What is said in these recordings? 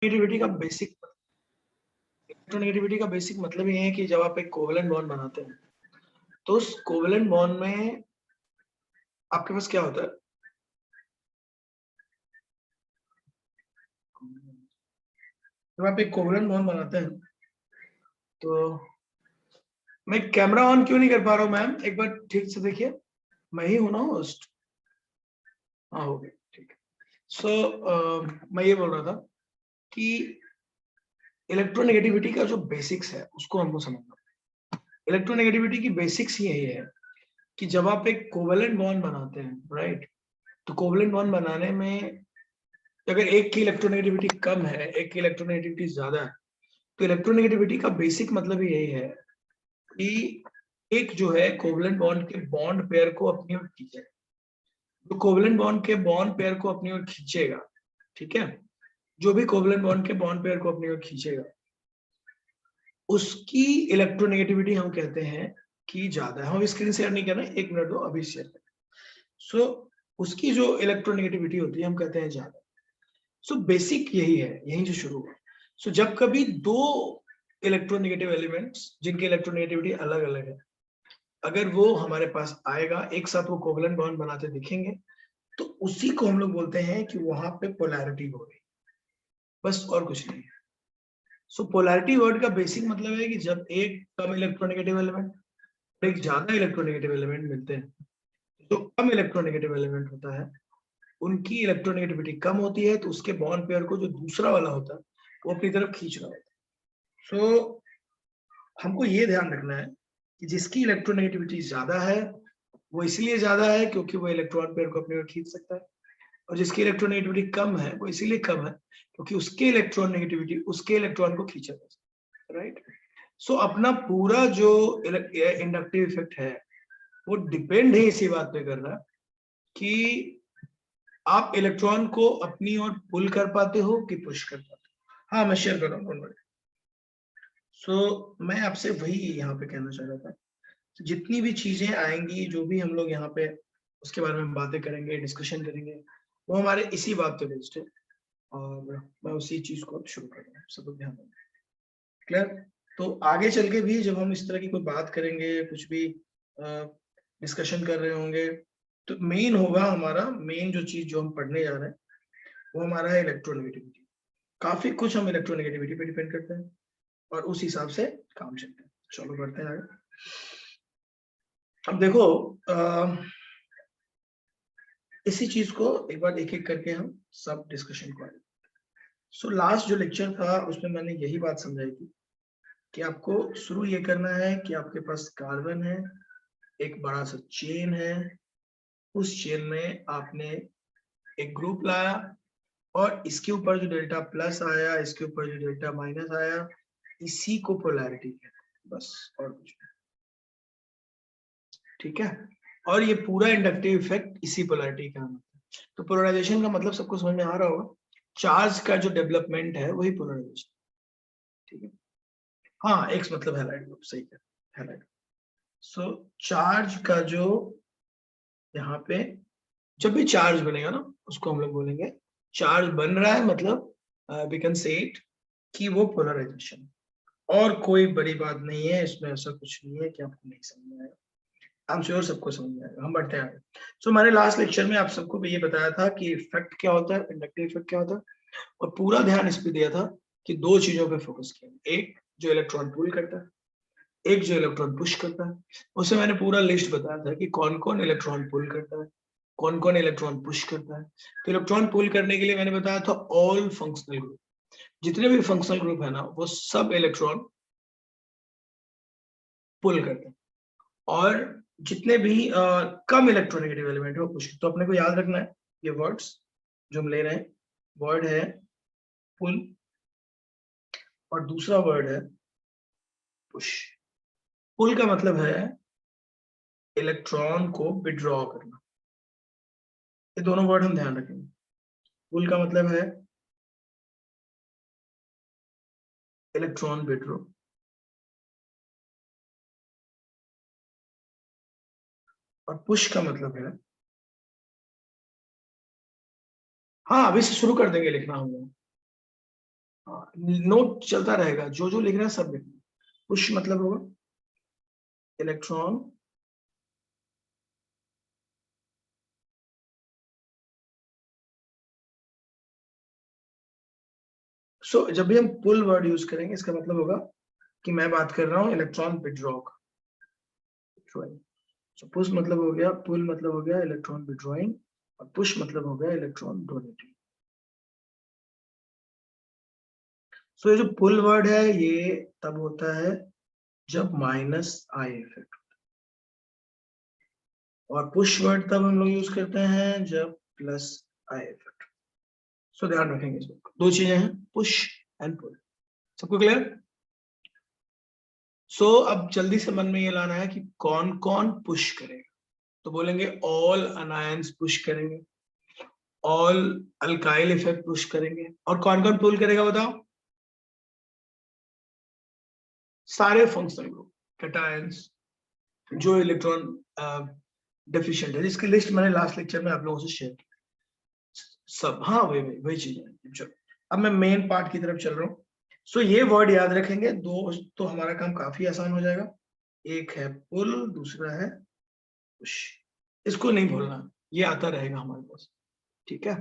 Negativity का basic electronegativity का basic मतलब ये है कि जब आप एक कोवेलेंट बॉन्ड बनाते हैं तो उस कोवेलेंट बॉन्ड में आपके पास क्या होता है, जब आप एक कोवेलेंट बॉन्ड बनाते हैं तो मैं कैमरा ऑन क्यों नहीं कर पा रहा हूँ मैम, एक बार ठीक से देखिए। मैं ही हूं ना होस्ट। हाँ हो गया, ठीक है। सो मैं ये बोल रहा था कि इलेक्ट्रोनेगेटिविटी का जो बेसिक्स है उसको हमको समझना। इलेक्ट्रोनेगेटिविटी की बेसिक्स ही यही है कि जब आप एक कोवेलेंट बॉन्ड बनाते हैं, राइट, तो कोवेलेंट बॉन्ड बनाने में अगर एक की इलेक्ट्रोनेगेटिविटी कम है, एक की इलेक्ट्रोनेगेटिविटी ज्यादा है, तो इलेक्ट्रोनेगेटिविटी का बेसिक मतलब ही यही है कि एक जो है कोवेलेंट बॉन्ड के बॉन्ड पेयर को अपनी ओर खींचे। जो कोवेलेंट बॉन्ड के बॉन्ड पेयर को अपनी ओर खींचेगा, ठीक है, जो भी कोवेलेंट बॉन्ड के बॉन्ड पेयर को अपनी ओर खींचेगा उसकी इलेक्ट्रोनेगेटिविटी हम कहते हैं कि ज्यादा है। हम स्क्रीन शेयर नहीं कर रहे, 1 मिनट दो, अभी शेयर करें। सो उसकी जो इलेक्ट्रोनेगेटिविटी होती है हम कहते हैं ज्यादा। सो बेसिक यही है, यही जो शुरू है। सो जब कभी दो इलेक्ट्रोनेगेटिव एलिमेंट्स जिनकी इलेक्ट्रोनेगेटिविटी अलग अलग है, अगर वो हमारे पास आएगा एक साथ, वो कोवेलेंट बॉन्ड बनाते दिखेंगे, तो उसी को हम लोग बोलते हैं कि वहां पे पोलैरिटी हो गई, बस और कुछ नहीं है। सो पोलैरिटी वर्ड का बेसिक मतलब है कि जब एक कम इलेक्ट्रोनेगेटिव एलिमेंट और एक ज्यादा इलेक्ट्रोनेगेटिव एलिमेंट मिलते हैं, जो कम इलेक्ट्रोनेगेटिव एलिमेंट होता है उनकी इलेक्ट्रोनेगेटिविटी कम होती है, तो उसके बॉन्ड पेयर को जो दूसरा वाला होता है वो अपनी तरफ खींच रहा होता है। सो हमको ये ध्यान रखना है कि जिसकी इलेक्ट्रोनेगेटिविटी ज्यादा है वो इसलिए ज्यादा है क्योंकि वो इलेक्ट्रॉन पेयर को अपनी ओर खींच सकता है, और जिसकी इलेक्ट्रोनेगेटिविटी कम है वो इसीलिए कम है क्योंकि उसके इलेक्ट्रॉन नेगेटिविटी उसके इलेक्ट्रॉन को खींचा जा सकता है, राइट। सो अपना पूरा जो इंडक्टिव इफेक्ट है वो डिपेंड है इसी बात पे कर रहा है कि आप इलेक्ट्रॉन को अपनी ओर पुल कर पाते हो कि पुश कर पाते हो। हाँ मैं शेयर कर रहा हूँ। सो मैं आपसे वही यहाँ पे कहना चाह रहा था, जितनी भी चीजें आएंगी, जो भी हम लोग यहाँ पे उसके बारे में बातें करेंगे, डिस्कशन करेंगे, वो हमारे इसी बात पे बेस्ड है, और मैं उसी चीज को अब शुरू कर रहा हूँ। सब लोग ध्यान देंगे, क्लियर। तो आगे चल के भी जब हम इस तरह की कोई बात करेंगे, कुछ भी डिस्कशन कर रहे होंगे, तो मेन होगा हमारा, मेन जो चीज जो हम पढ़ने जा रहे हैं वो हमारा है इलेक्ट्रोनेगेटिविटी। काफी कुछ हम इलेक्ट्रोनेगेटिविटी पे डिपेंड करते हैं और उस हिसाब से काम चलते हैं। चलो बढ़ते हैं आगे। अब देखो इसी चीज को एक बार एक एक करके हम सब डिस्कशन करें। सो लास्ट जो लेक्चर था उसमें मैंने यही बात समझाई थी कि आपको शुरू ये करना है कि आपके पास कार्बन है, एक बड़ा सा चेन है, उस चेन में आपने एक ग्रुप लाया और इसके ऊपर जो डेल्टा प्लस आया, इसके ऊपर जो डेल्टा माइनस आया, इसी को पोलैरिटी कहते हैं, बस और कुछ नहीं, ठीक है। और ये पूरा इंडक्टिव इफेक्ट इसी पोलैरिटी का है। तो पोलराइजेशन का मतलब सबको समझ में आ रहा होगा, चार्ज का जो डेवलपमेंट है वही पोलराइजेशन, ठीक है। हाँ एक्स मतलब हैलाइड ग्रुप, सही है, हैलाइड। सो चार्ज का जो यहाँ पे जब भी चार्ज बनेगा ना उसको हम लोग बोलेंगे चार्ज बन रहा है, मतलब वी कैन से इट कि वो पोलराइजेशन। और कोई बड़ी बात नहीं है इसमें, ऐसा कुछ नहीं है कि आपको नहीं समझ में आएगा, आई एम श्योर सबको समझ में आएगा। हम बढ़ते हैं आगे। सो मैंने लास्ट लेक्चर में आप सबको भी ये बताया था कि इफेक्ट क्या होता है, इंडक्टिव इफेक्ट क्या होता है, और पूरा ध्यान इस पे दिया था कि दो चीजों पे फोकस किया, एक जो इलेक्ट्रॉन पुल करता है, एक जो इलेक्ट्रॉन पुश करता है। उसे मैंने पूरा लिस्ट बताया था कि कौन कौन इलेक्ट्रॉन पुल करता है, कौन कौन इलेक्ट्रॉन पुश करता है। तो इलेक्ट्रॉन पुल करने के लिए मैंने बताया था ऑल फंक्शनल ग्रुप, जितने भी फंक्शनल ग्रुप है ना वो सब इलेक्ट्रॉन पुल करते हैं, और जितने भी कम इलेक्ट्रोनेगेटिव एलिमेंट है वो पुश। तो अपने को याद रखना है ये वर्ड्स जो हम ले रहे हैं, वर्ड है पुल और दूसरा वर्ड है पुश। पुल का मतलब है इलेक्ट्रॉन को विड्रॉ करना, ये दोनों वर्ड हम ध्यान रखेंगे। पुल का मतलब है इलेक्ट्रॉन विड्रॉ, और पुश का मतलब है, हाँ अभी से शुरू कर देंगे लिखना हम लोग, नोट चलता रहेगा, जो जो लिख रहे हैं सब लिखना। पुश मतलब होगा इलेक्ट्रॉन जब भी हम पुल वर्ड यूज करेंगे इसका मतलब होगा कि मैं बात कर रहा हूँ इलेक्ट्रॉन विड्रॉ का। पुश मतलब हो गया, पुल मतलब हो गया इलेक्ट्रॉन विड्रॉइंग, और पुश मतलब हो गया इलेक्ट्रॉन डोनेटिंग। ये जो पुल वर्ड है ये तब होता है जब माइनस आई इफेक्ट, और पुश वर्ड तब हम लोग यूज करते हैं जब प्लस आई इफेक्ट। ध्यान रखेंगे इसमें दो चीजें हैं, पुश एंड पुल। सबको क्लियर? अब जल्दी से मन में ये लाना है कि कौन कौन पुश करेगा। तो बोलेंगे ऑल अनायंस पुश करेंगे, ऑल अल्काइल इफेक्ट पुश करेंगे, और कौन कौन पुल करेगा बताओ? सारे फंक्शनल ग्रुप, कैटायंस, जो इलेक्ट्रॉन डेफिशिएंट है, जिसकी लिस्ट मैंने लास्ट लेक्चर में आप लोगों से शेयर की सब। हाँ वही वही वही चीजें। चलो अब मैं मेन पार्ट की तरफ चल रहा हूँ। ये वर्ड याद रखेंगे दो, तो हमारा काम काफी आसान हो जाएगा। एक है पुल, दूसरा है पुश। इसको नहीं भूलना, ये आता रहेगा हमारे पास, ठीक है?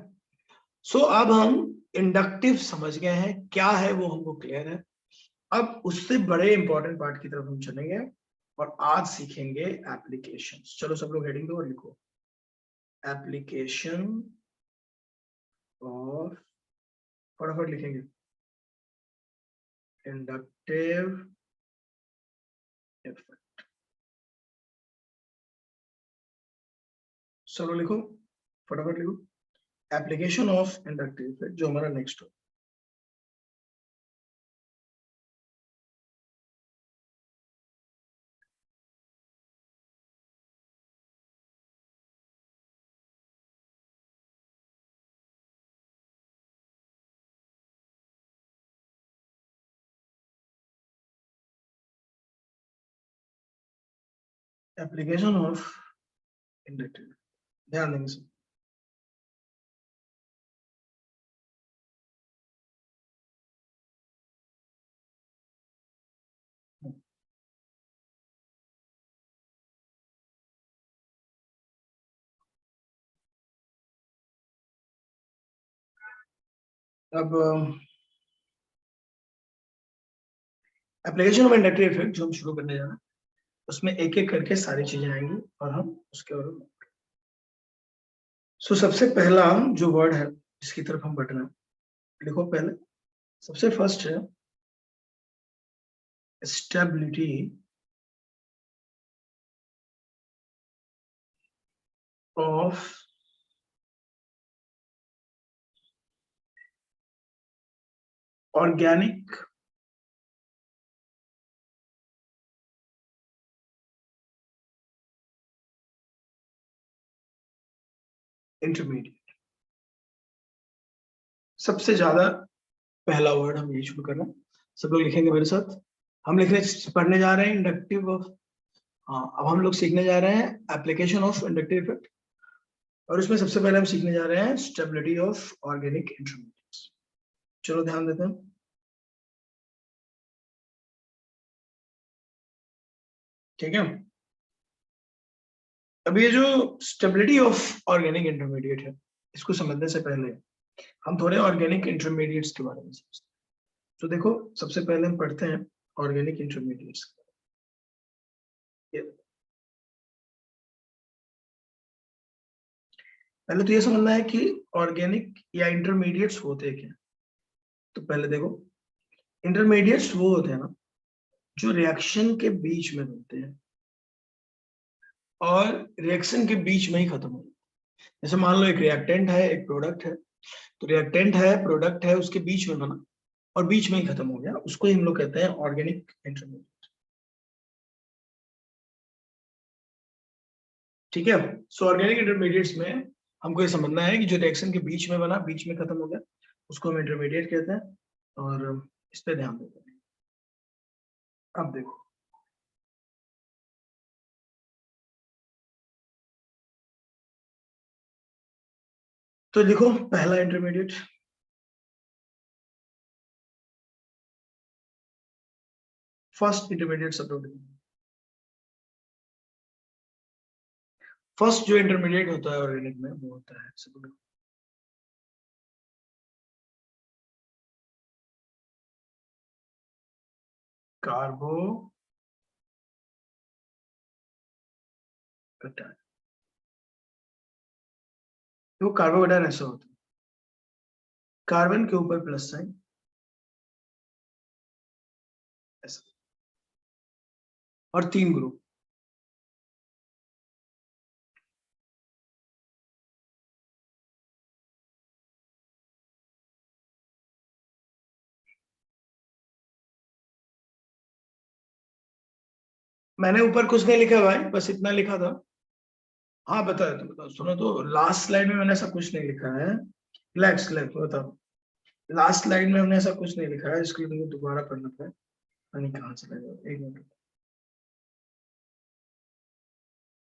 अब हम इंडक्टिव समझ गए हैं क्या है, वो हमको क्लियर है। अब उससे बड़े इंपॉर्टेंट पार्ट की तरफ हम चलेंगे और आज सीखेंगे एप्लीकेशंस। चलो सब लोग हेडिंग दो और लिखो एप्लीकेशन और फटाफट लिखेंगे इंडक्टिव इफेक्ट। चलो लिखो, फटाफट लिखो एप्लीकेशन ऑफ इंडक्टिव इफेक्ट, जो हमारा नेक्स्ट हो। एप्लीकेशन ऑफ इंडक्टिव, ध्यान देंगे सब। अब एप्लीकेशन ऑफ इंडक्टिव इफेक्ट जो हम शुरू करने जा रहे हैं, उसमें एक एक करके सारी चीजें आएंगी और हम उसके और सबसे पहला जो वर्ड है जिसकी तरफ हम बढ़ रहे हैं, लिखो पहले। सबसे फर्स्ट है स्टेबिलिटी ऑफ ऑर्गेनिक इंटरमीडिएट। सबसे ज्यादा पहला वर्ड हम ये शुरू कर रहे हैं, सब लोग लिखेंगे मेरे साथ। हम लिखने पढ़ने जा रहे हैं इंडक्टिव ऑफ, हाँ अब हम लोग सीखने जा रहे हैं एप्लीकेशन ऑफ इंडक्टिव इफेक्ट, और इसमें सबसे पहले हम सीखने जा रहे हैं स्टेबिलिटी ऑफ ऑर्गेनिक इंटरमीडिएट्स। चलो ध्यान देते हैं। ठीक है, अब ये जो स्टेबिलिटी ऑफ ऑर्गेनिक इंटरमीडिएट है, इसको समझने से पहले हम थोड़े ऑर्गेनिक इंटरमीडिएट्स के बारे में समझते हैं। तो देखो सबसे पहले हम पढ़ते हैं ऑर्गेनिक इंटरमीडिएट्स। पहले तो ये समझना है कि ऑर्गेनिक या इंटरमीडिएट्स होते क्या। तो पहले देखो, इंटरमीडिएट्स वो होते हैं ना जो रिएक्शन के बीच में बनते हैं और रिएक्शन के बीच में ही खत्म हो जाते हैं। जैसे मान लो एक रिएक्टेंट है, एक प्रोडक्ट है, तो रिएक्टेंट है, प्रोडक्ट है, उसके बीच में बना और बीच में ही खत्म हो गया, उसको ही हम लोग कहते हैं ऑर्गेनिक इंटरमीडिएट। ठीक है, ऑर्गेनिक इंटरमीडिएट्स में हमको ये समझना है कि जो रिएक्शन के बीच में बना, बीच में खत्म हो गया, उसको हम इंटरमीडिएट कहते हैं, और इस पे ध्यान देते हैं। अब देखो, तो लिखो पहला intermediate first intermediate subtopic, first जो इंटरमीडिएट होता है ऑर्गेनिक में वो होता है सबटॉपिक। कार्बो कटायन, तो कार्बोकटायन ऐसा होता है, कार्बन के ऊपर प्लस साइन ऐसा, और 3 ग्रुप। मैंने ऊपर कुछ नहीं लिखा भाई, बस इतना लिखा था। हाँ बताओ, तो बताओ, सुनो तो, लास्ट स्लाइड में मैंने ऐसा कुछ नहीं लिखा है। रिलैक्स रिलैक्स, बताओ। लास्ट स्लाइड में हमने ऐसा कुछ नहीं लिखा है, इसके लिए दोबारा पढ़ना पड़ेगा। नहीं कहाँ चला गया, एक मिनट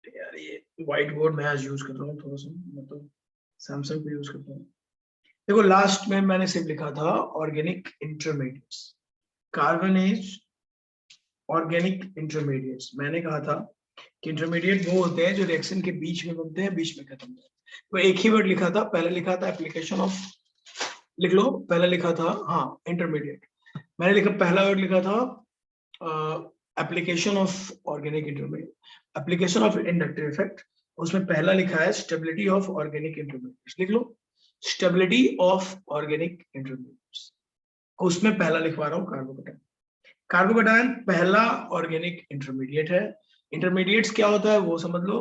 यार, ये व्हाइट बोर्ड मैं आज यूज कर रहा हूँ थोड़ा सा, मतलब सैमसंग पे यूज करता हूँ। देखो लास्ट में मैंने सिर्फ लिखा था ऑर्गेनिक इंटरमीडिएट्स, कार्बनेज ऑर्गेनिक इंटरमीडिएट्स। मैंने कहा था कि इंटरमीडिएट वो होते हैं जो रिएक्शन के बीच में बनते हैं, बीच में खत्म होते हैं। तो एक ही वर्ड लिखा था, पहले लिखा था एप्लीकेशन ऑफ, लिख लो, पहले लिखा था, हाँ इंटरमीडिएट, मैंने लिखा, पहला वर्ड लिखा था application of organic intermediate, application of inductive effect. उसमें पहला लिखा है स्टेबिलिटी ऑफ ऑर्गेनिक इंटरमीडिएट्स, लिख लो स्टेबिलिटी ऑफ ऑर्गेनिक इंटरमीडिएट्स। उसमें पहला लिखवा रहा हूँ कार्बोकटायन। कार्बोकटायन पहला ऑर्गेनिक इंटरमीडिएट है। इंटरमीडिएट्स क्या होता है वो समझ लो।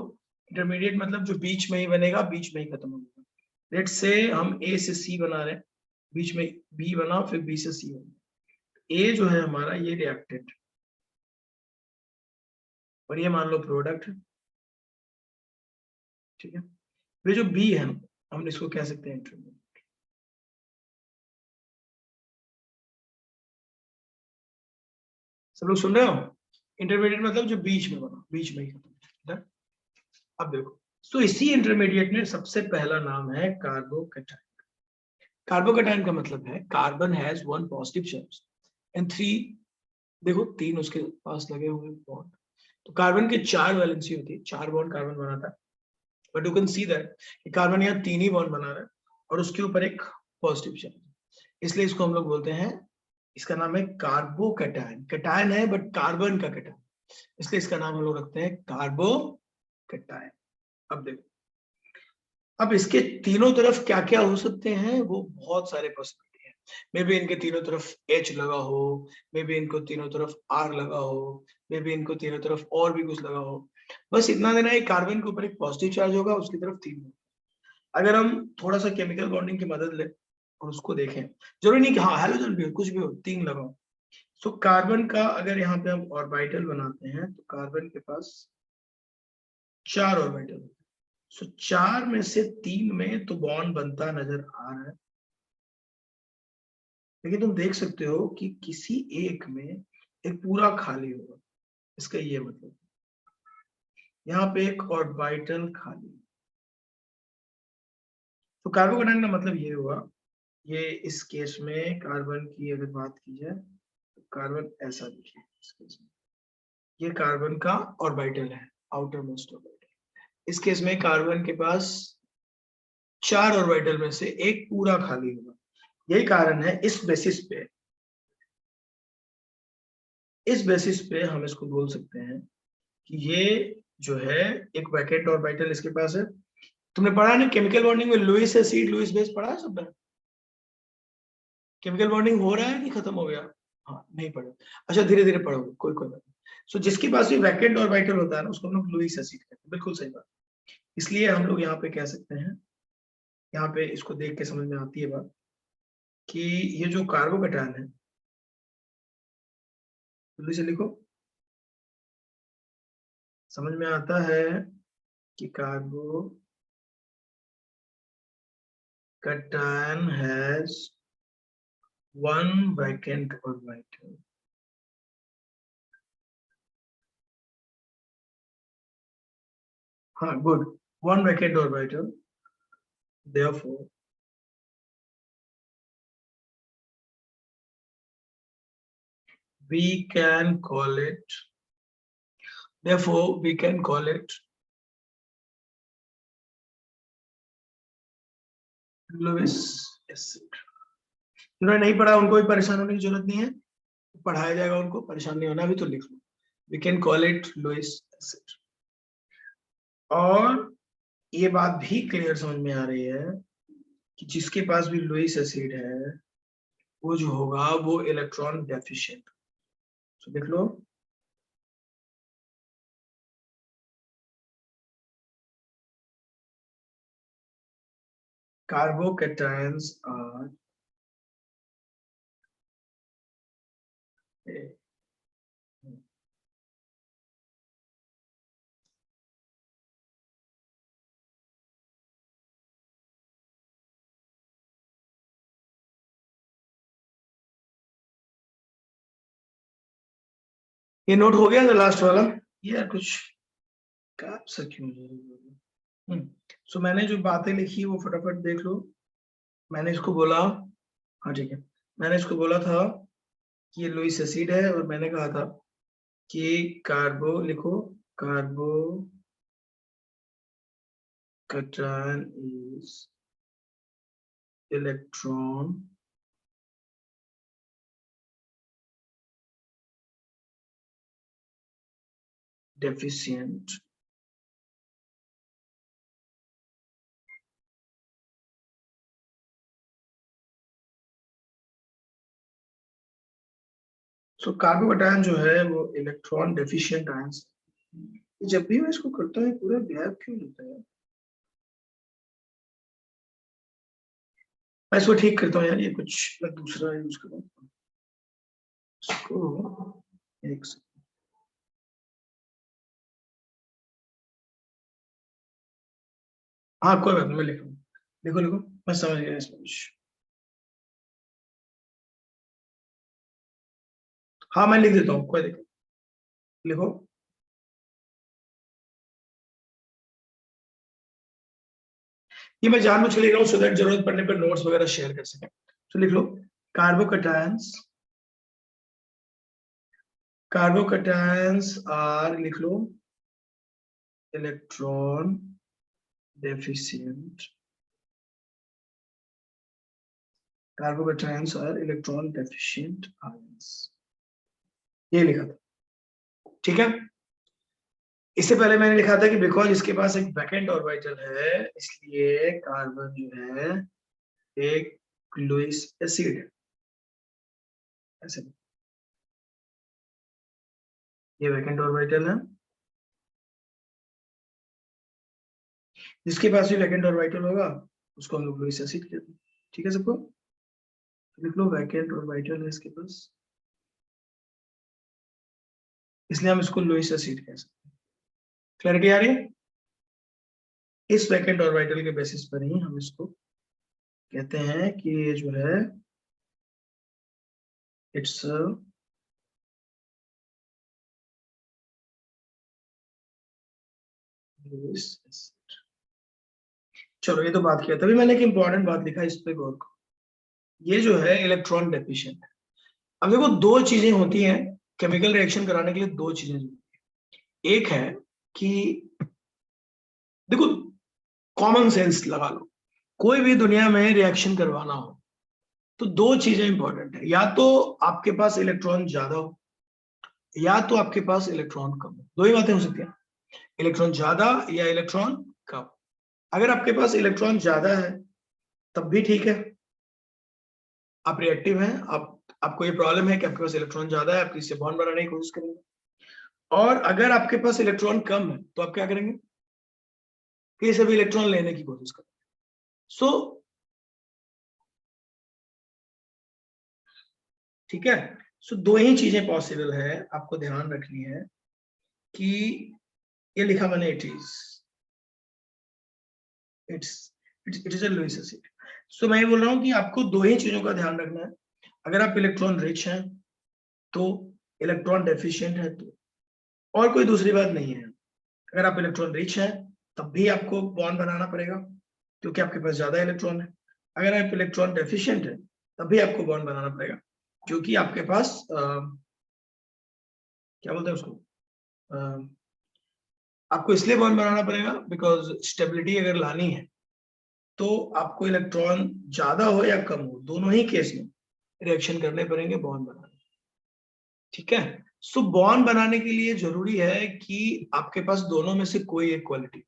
इंटरमीडिएट मतलब जो बीच में ही बनेगा, बीच में ही खत्म होगा। लेट्स से हम ए से सी बना रहे हैं, बीच में बी बना, फिर बी से सी बना। ए जो है हमारा ये रिएक्टेंट, और ये मान लो प्रोडक्ट, ठीक है। ये जो बी है हम इसको कह सकते हैं इंटरमीडिएट। सब लोग सुन रहे हो? इंटरमीडिएट मतलब जो बीच में बना, बीच में ही खत्म। अब देखो, तो इसी इंटरमीडिएट में सबसे पहला नाम है कार्बोकटायन। कार्बोकटायन का मतलब है carbon has 1 positive charge and 3, देखो 3 उसके पास लगे हुए बॉन्ड। तो कार्बन के 4 वैलेंसी होती है, 4 बॉन्ड कार्बन बनाता है, but you can see that कि कार्बन यहाँ 3 ही बॉन्ड बना रहा है और उसके ऊपर एक पॉजिटिव चार्ज, इसलिए इसको हम लोग बोलते हैं, इसका नाम है कार्बोकटायन। कटायन है बट कार्बन का कटायन, इसलिए इसका नाम हम लोग रखते हैं कार्बोकटायन। अब देखो, अब इसके तीनों तरफ क्या क्या हो सकते हैं, वो बहुत सारे पॉसिबिलिटी है। मे बी इनके तीनों तरफ H लगा हो, मे बी इनको तीनों तरफ R लगा हो, मे बी इनको तीनों तरफ और भी कुछ लगा हो। बस इतना देना है, कार्बन के ऊपर एक पॉजिटिव चार्ज होगा, उसकी तरफ 3 होगा। अगर हम थोड़ा सा केमिकल बॉन्डिंग की मदद ले और उसको देखें, जरूरी नहीं कि हाँ हैलोजन भी हो, कुछ भी हो, 3 लगाओ। सो कार्बन का अगर यहाँ पे हम ऑर्बिटल बनाते हैं, तो कार्बन के पास 4 ऑर्बिटल, सो 4 में से 3 में तो बॉन्ड बनता नजर आ रहा है, लेकिन तुम देख सकते हो कि किसी एक में एक पूरा खाली होगा। इसका ये मतलब यहाँ पे एक ऑर्बिटल खाली। तो कार्बोकटायन का मतलब ये हुआ, ये इस केस में कार्बन की अगर बात की जाए तो कार्बन ऐसा दिखे इस केस में, ये कार्बन का ऑर्बिटल है, आउटर मोस्ट ऑर्बिटल। इस केस में कार्बन के पास 4 ऑर्बिटल में से एक पूरा खाली होगा। यही कारण है, इस बेसिस पे हम इसको बोल सकते हैं कि ये जो है एक वैकेंट ऑर्बिटल इसके पास है। तुमने पढ़ा नहीं केमिकल बॉन्डिंग में लुईस एसिड लुईस बेस पढ़ा है सबने? केमिकल बॉन्डिंग हो रहा है कि खत्म हो गया? हाँ नहीं पढ़ा, अच्छा धीरे धीरे पढ़ोगे, कोई बात नहीं। सो जिसके पास भी वैकेंट ऑर्बिटल होता है ना, उसको हम लोग लुईस एसिड कहते हैं, बिल्कुल सही बात। इसलिए हम लोग यहाँ पे कह सकते हैं, यहाँ पे इसको देख के समझ में आती है बात कि ये जो कार्बोकटायन है, जल्दी से लिखो, समझ में आता है कि कार्बोकटायन हैज 1 vacant orbital. हाँ good, 1 vacant orbital, therefore we can call it, therefore we can call it Lewis acid. जिन्होंने नहीं पढ़ा उनको भी परेशान होने की जरूरत नहीं है, पढ़ाया जाएगा उनको, परेशान नहीं होना, भी तो लिख लो, we can call it Lewis acid. और ये बात भी क्लियर समझ में आ रही है कि जिसके पास भी लुईस एसिड है वो जो होगा वो इलेक्ट्रॉन डेफिशिएंट. तो देख लो, carbocations are ये नोट हो गया था लास्ट वाला यार, कुछ कैप सा क्यों. सो मैंने जो बातें लिखी वो फटाफट देख लो. मैंने इसको बोला, हाँ ठीक है, मैंने इसको बोला था कि ये लुईस एसिड है और मैंने कहा था कि कार्बो लिखो, कार्बो cation is electron deficient so carbocation जो है वो इलेक्ट्रॉन डेफिशिएंट आयंस. जब भी मैं इसको करता हूँ पूरा गैप क्यों लेता है, मैं इसको ठीक करता हूँ यार, ये कुछ मैं दूसरा यूज करूँ इसको. एक हाँ कोई बात नहीं, मैं लिखूँ, लिखो लिखो, मैं समझ गया इसमें कुछ. हाँ मैं लिख देता हूँ, कोई दिक्कत, लिखो. ये मैं जानबूझ के लिख रहा हूँ सो दैट जरूरत पड़ने पर नोट्स वगैरह शेयर कर सकें. तो लिख लो कार्बोकैटायंस, कार्बोकैटायंस आर, लिख लो electron deficient, carbocations are electron deficient ions, ये लिखा था. ठीक है, इससे पहले मैंने लिखा था कि बिकॉज इसके पास एक वैकेंट ऑर्बिटल है इसलिए कार्बन जो है एक लुईस एसिड है, ऐसे. ये वैकेंट ऑर्बिटल है, जिसके पास भी वैकेंट ऑर्बिटल होगा उसको हम लोग लुईस एसिड कहते हैं. ठीक है सबको, लिख लो वैकेंट ऑर्बिटल है इसके पास, इसलिए हम इसको लुईस एसिड कह सकते हैं. क्लैरिटी आ रही है? इस वैकेंट ऑर्बिटल के बेसिस पर ही हम इसको कहते हैं कि ये जो है इट्स लुईस एसिड. चलो ये तो बात किया, तभी मैंने एक इंपॉर्टेंट बात लिखा इस पे गौर करो. ये जो है इलेक्ट्रॉन डेफिशिएंट. अब देखो दो चीजें होती हैं केमिकल रिएक्शन कराने के लिए, दो चीजें होती हैं. एक है कि देखो कॉमन सेंस लगा लो, कोई भी दुनिया में रिएक्शन करवाना हो तो दो चीजें इंपॉर्टेंट है, या तो आपके पास इलेक्ट्रॉन ज्यादा हो या तो आपके पास इलेक्ट्रॉन कम हो. दो ही बातें हो सकती हैं, इलेक्ट्रॉन ज्यादा या इलेक्ट्रॉन कम. अगर आपके पास इलेक्ट्रॉन ज्यादा है तब भी ठीक है, आप रिएक्टिव हैं, आपको ये प्रॉब्लम है कि आपके पास इलेक्ट्रॉन ज्यादा है, आप इससे बॉन्ड बनाने की कोशिश करेंगे. और अगर आपके पास इलेक्ट्रॉन कम है तो आप क्या करेंगे कि सभी इलेक्ट्रॉन लेने की कोशिश करेंगे. सो ठीक है, सो दो ही चीजें पॉसिबल है, आपको ध्यान रखनी है कि ये लिखा मैंने it is a Lewis acid. So मैं ये बोल रहा हूं कि आपको दो ही चीजों का ध्यान रखना है. अगर आप इलेक्ट्रॉन रिच हैं तो, इलेक्ट्रॉन डेफिशिएंट है तो, और कोई दूसरी बात नहीं है. अगर आप इलेक्ट्रॉन रिच हैं तब भी आपको बॉन्ड बनाना पड़ेगा क्योंकि आपके पास ज्यादा इलेक्ट्रॉन है. अगर आप इलेक्ट्रॉन डेफिशिएंट है तब भी आपको बॉन्ड बनाना पड़ेगा क्योंकि आपके पास क्या बोलते हैं उसको, आपको इसलिए बॉन्ड बनाना पड़ेगा बिकॉज स्टेबिलिटी अगर लानी है तो आपको इलेक्ट्रॉन ज्यादा हो या कम हो, दोनों ही केस में रिएक्शन करने पड़ेंगे बॉन्ड बनाने। ठीक है, सो बॉन्ड बनाने के लिए जरूरी है कि आपके पास दोनों में से कोई एक क्वालिटी,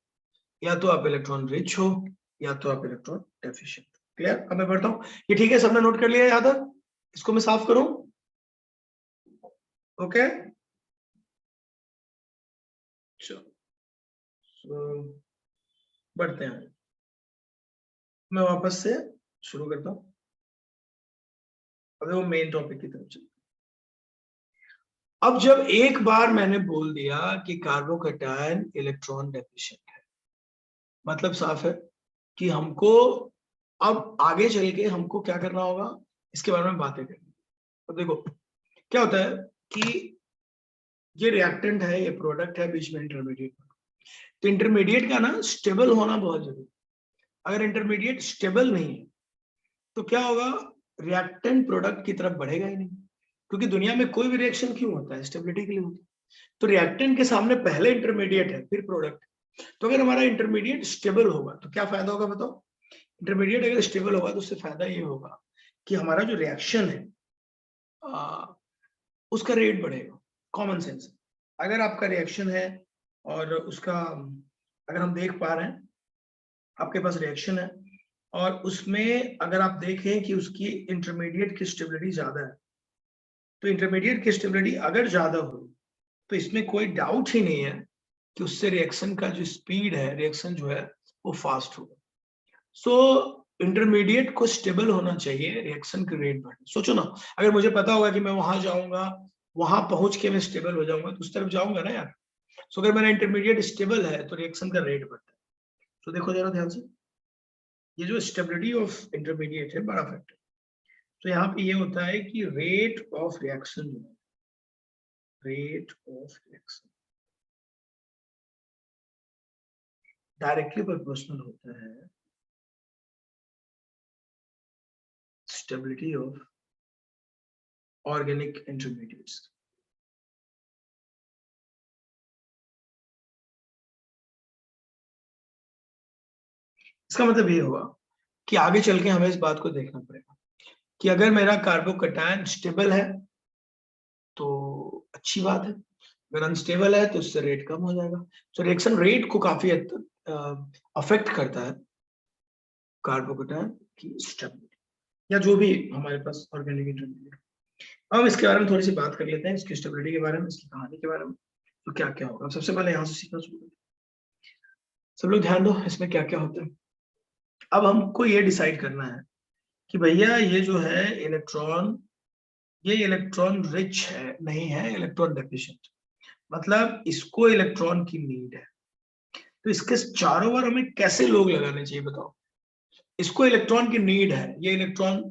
या तो आप इलेक्ट्रॉन रिच हो या तो आप इलेक्ट्रॉन डेफिशिएंट। क्लियर? अब मैं पढ़ता हूं, ये ठीक है, सबने नोट कर लिया? याद है? इसको मैं साफ करूं? ओके, चलो बढ़ते हैं, मैं वापस से शुरू करता हूं। अब वो मेन टॉपिक की तरफ चलते। अब जब एक बार मैंने बोल दिया कि कार्बोकैटायन इलेक्ट्रॉन डेफिशिएंट है, मतलब साफ है कि हमको अब आगे चल के हमको क्या करना होगा, इसके बारे में बातें करनी। अब देखो क्या होता है कि ये रिएक्टेंट है, ये प्रोडक्ट है, बीच में इंटरमीडिएट। तो इंटरमीडिएट का ना स्टेबल होना बहुत जरूरी। अगर इंटरमीडिएट स्टेबल नहीं है तो क्या होगा, रिएक्टेंट प्रोडक्ट की तरफ बढ़ेगा ही नहीं, क्योंकि दुनिया में कोई भी रिएक्शन क्यों होता है, स्टेबिलिटी के लिए होता है। तो रिएक्टेंट के सामने पहले इंटरमीडिएट है फिर प्रोडक्ट। तो अगर हमारा इंटरमीडिएट स्टेबल होगा तो क्या फायदा होगा बताओ? इंटरमीडिएट अगर स्टेबल होगा तो उससे फायदा ये होगा कि हमारा जो रिएक्शन है उसका रेट बढ़ेगा। कॉमन सेंस, अगर आपका रिएक्शन है और उसका, अगर हम देख पा रहे हैं आपके पास रिएक्शन है और उसमें अगर आप देखें कि उसकी इंटरमीडिएट की स्टेबिलिटी ज्यादा है, तो इंटरमीडिएट की स्टेबिलिटी अगर ज्यादा हो तो इसमें कोई डाउट ही नहीं है कि उससे रिएक्शन का जो स्पीड है, रिएक्शन जो है वो फास्ट होगा। सो इंटरमीडिएट को स्टेबल होना चाहिए, रिएक्शन की रेट बढ़े। सोचो ना, अगर मुझे पता होगा कि मैं वहां जाऊंगा, वहां पहुंच के मैं स्टेबल हो जाऊंगा, तो उस तरफ जाऊंगा ना यार। सो अगर मेरा इंटरमीडिएट स्टेबल है तो रिएक्शन का रेट बढ़ता है। तो देखो जरा ध्यान से, ये जो स्टेबिलिटी ऑफ इंटरमीडिएट है बड़ा फैक्टर। तो यहाँ पे ये होता है कि rate of reaction, rate of reaction directly proportional होता है स्टेबिलिटी ऑफ ऑर्गेनिक इंटरमीडिएट्स। इसका मतलब ये हुआ कि आगे चल के हमें इस बात को देखना पड़ेगा कि अगर मेरा कार्बोकैटायन स्टेबल है तो अच्छी बात है, अगर अनस्टेबल है तो उससे रेट कम हो जाएगा। तो रिएक्शन रेट को काफी हद तक अफेक्ट करता है कार्बोकैटायन की स्टेबिलिटी या जो भी हमारे पास ऑर्गेनिक इंटरमीडिएट। अब इसके बारे में थोड़ी सी बात कर लेते हैं, इसकी स्टेबिलिटी के बारे में, इसकी कहानी के बारे में। तो क्या क्या होगा, सबसे पहले यहाँ से सीखना शुरू करें। सब लोग ध्यान दो, इसमें क्या क्या होता है। अब हमको ये डिसाइड करना है कि भैया ये जो है इलेक्ट्रॉन, ये इलेक्ट्रॉन रिच है नहीं है इलेक्ट्रॉन डेफिशिएंट, मतलब इसको इलेक्ट्रॉन की नीड है। तो इसके चारों ओर हमें कैसे लोग लगाने चाहिए बताओ? इसको इलेक्ट्रॉन की नीड है, ये इलेक्ट्रॉन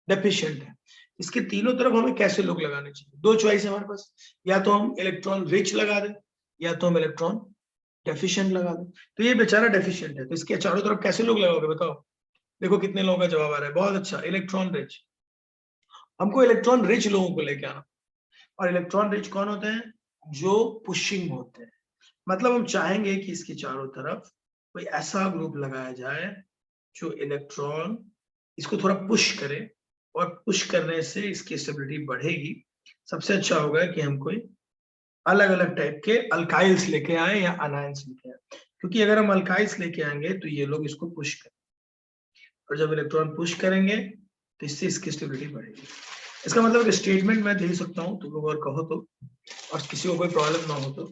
डेफिशिएंट है, इसके तीनों तरफ हमें कैसे लोग लगाने चाहिए? दो चॉइस है हमारे पास, या तो हम इलेक्ट्रॉन रिच लगा दें या तो हम इलेक्ट्रॉन डेफिशिएंट लगा दें। तो ये बेचारा डेफिशिएंट है, तो इसके चारों तरफ कैसे लोग लगाओगे बताओ? देखो कितने लोगों का जवाब आ रहा है, बहुत अच्छा, इलेक्ट्रॉन रिच। हमको इलेक्ट्रॉन रिच लोगों को लेके आना। और इलेक्ट्रॉन रिच कौन होते हैं? जो पुशिंग होते हैं। मतलब हम चाहेंगे कि इसके चारों तरफ कोई ऐसा ग्रुप लगाया जाए जो इलेक्ट्रॉन इसको थोड़ा पुश करे, और पुश करने से इसकी स्टेबिलिटी बढ़ेगी। सबसे अच्छा होगा कि हम कोई अलग अलग टाइप के अल्काइल्स लेके आए या अनायंस लेके आए, क्योंकि अगर हम अल्काइल्स लेके आएंगे तो ये लोग इसको पुश करेंगे, और जब इलेक्ट्रॉन पुश करेंगे तो इससे इसकी स्टेबिलिटी बढ़ेगी। इसका मतलब स्टेटमेंट मैं दे सकता हूँ, तुम लोग और कहो तो, और किसी को कोई प्रॉब्लम ना हो तो,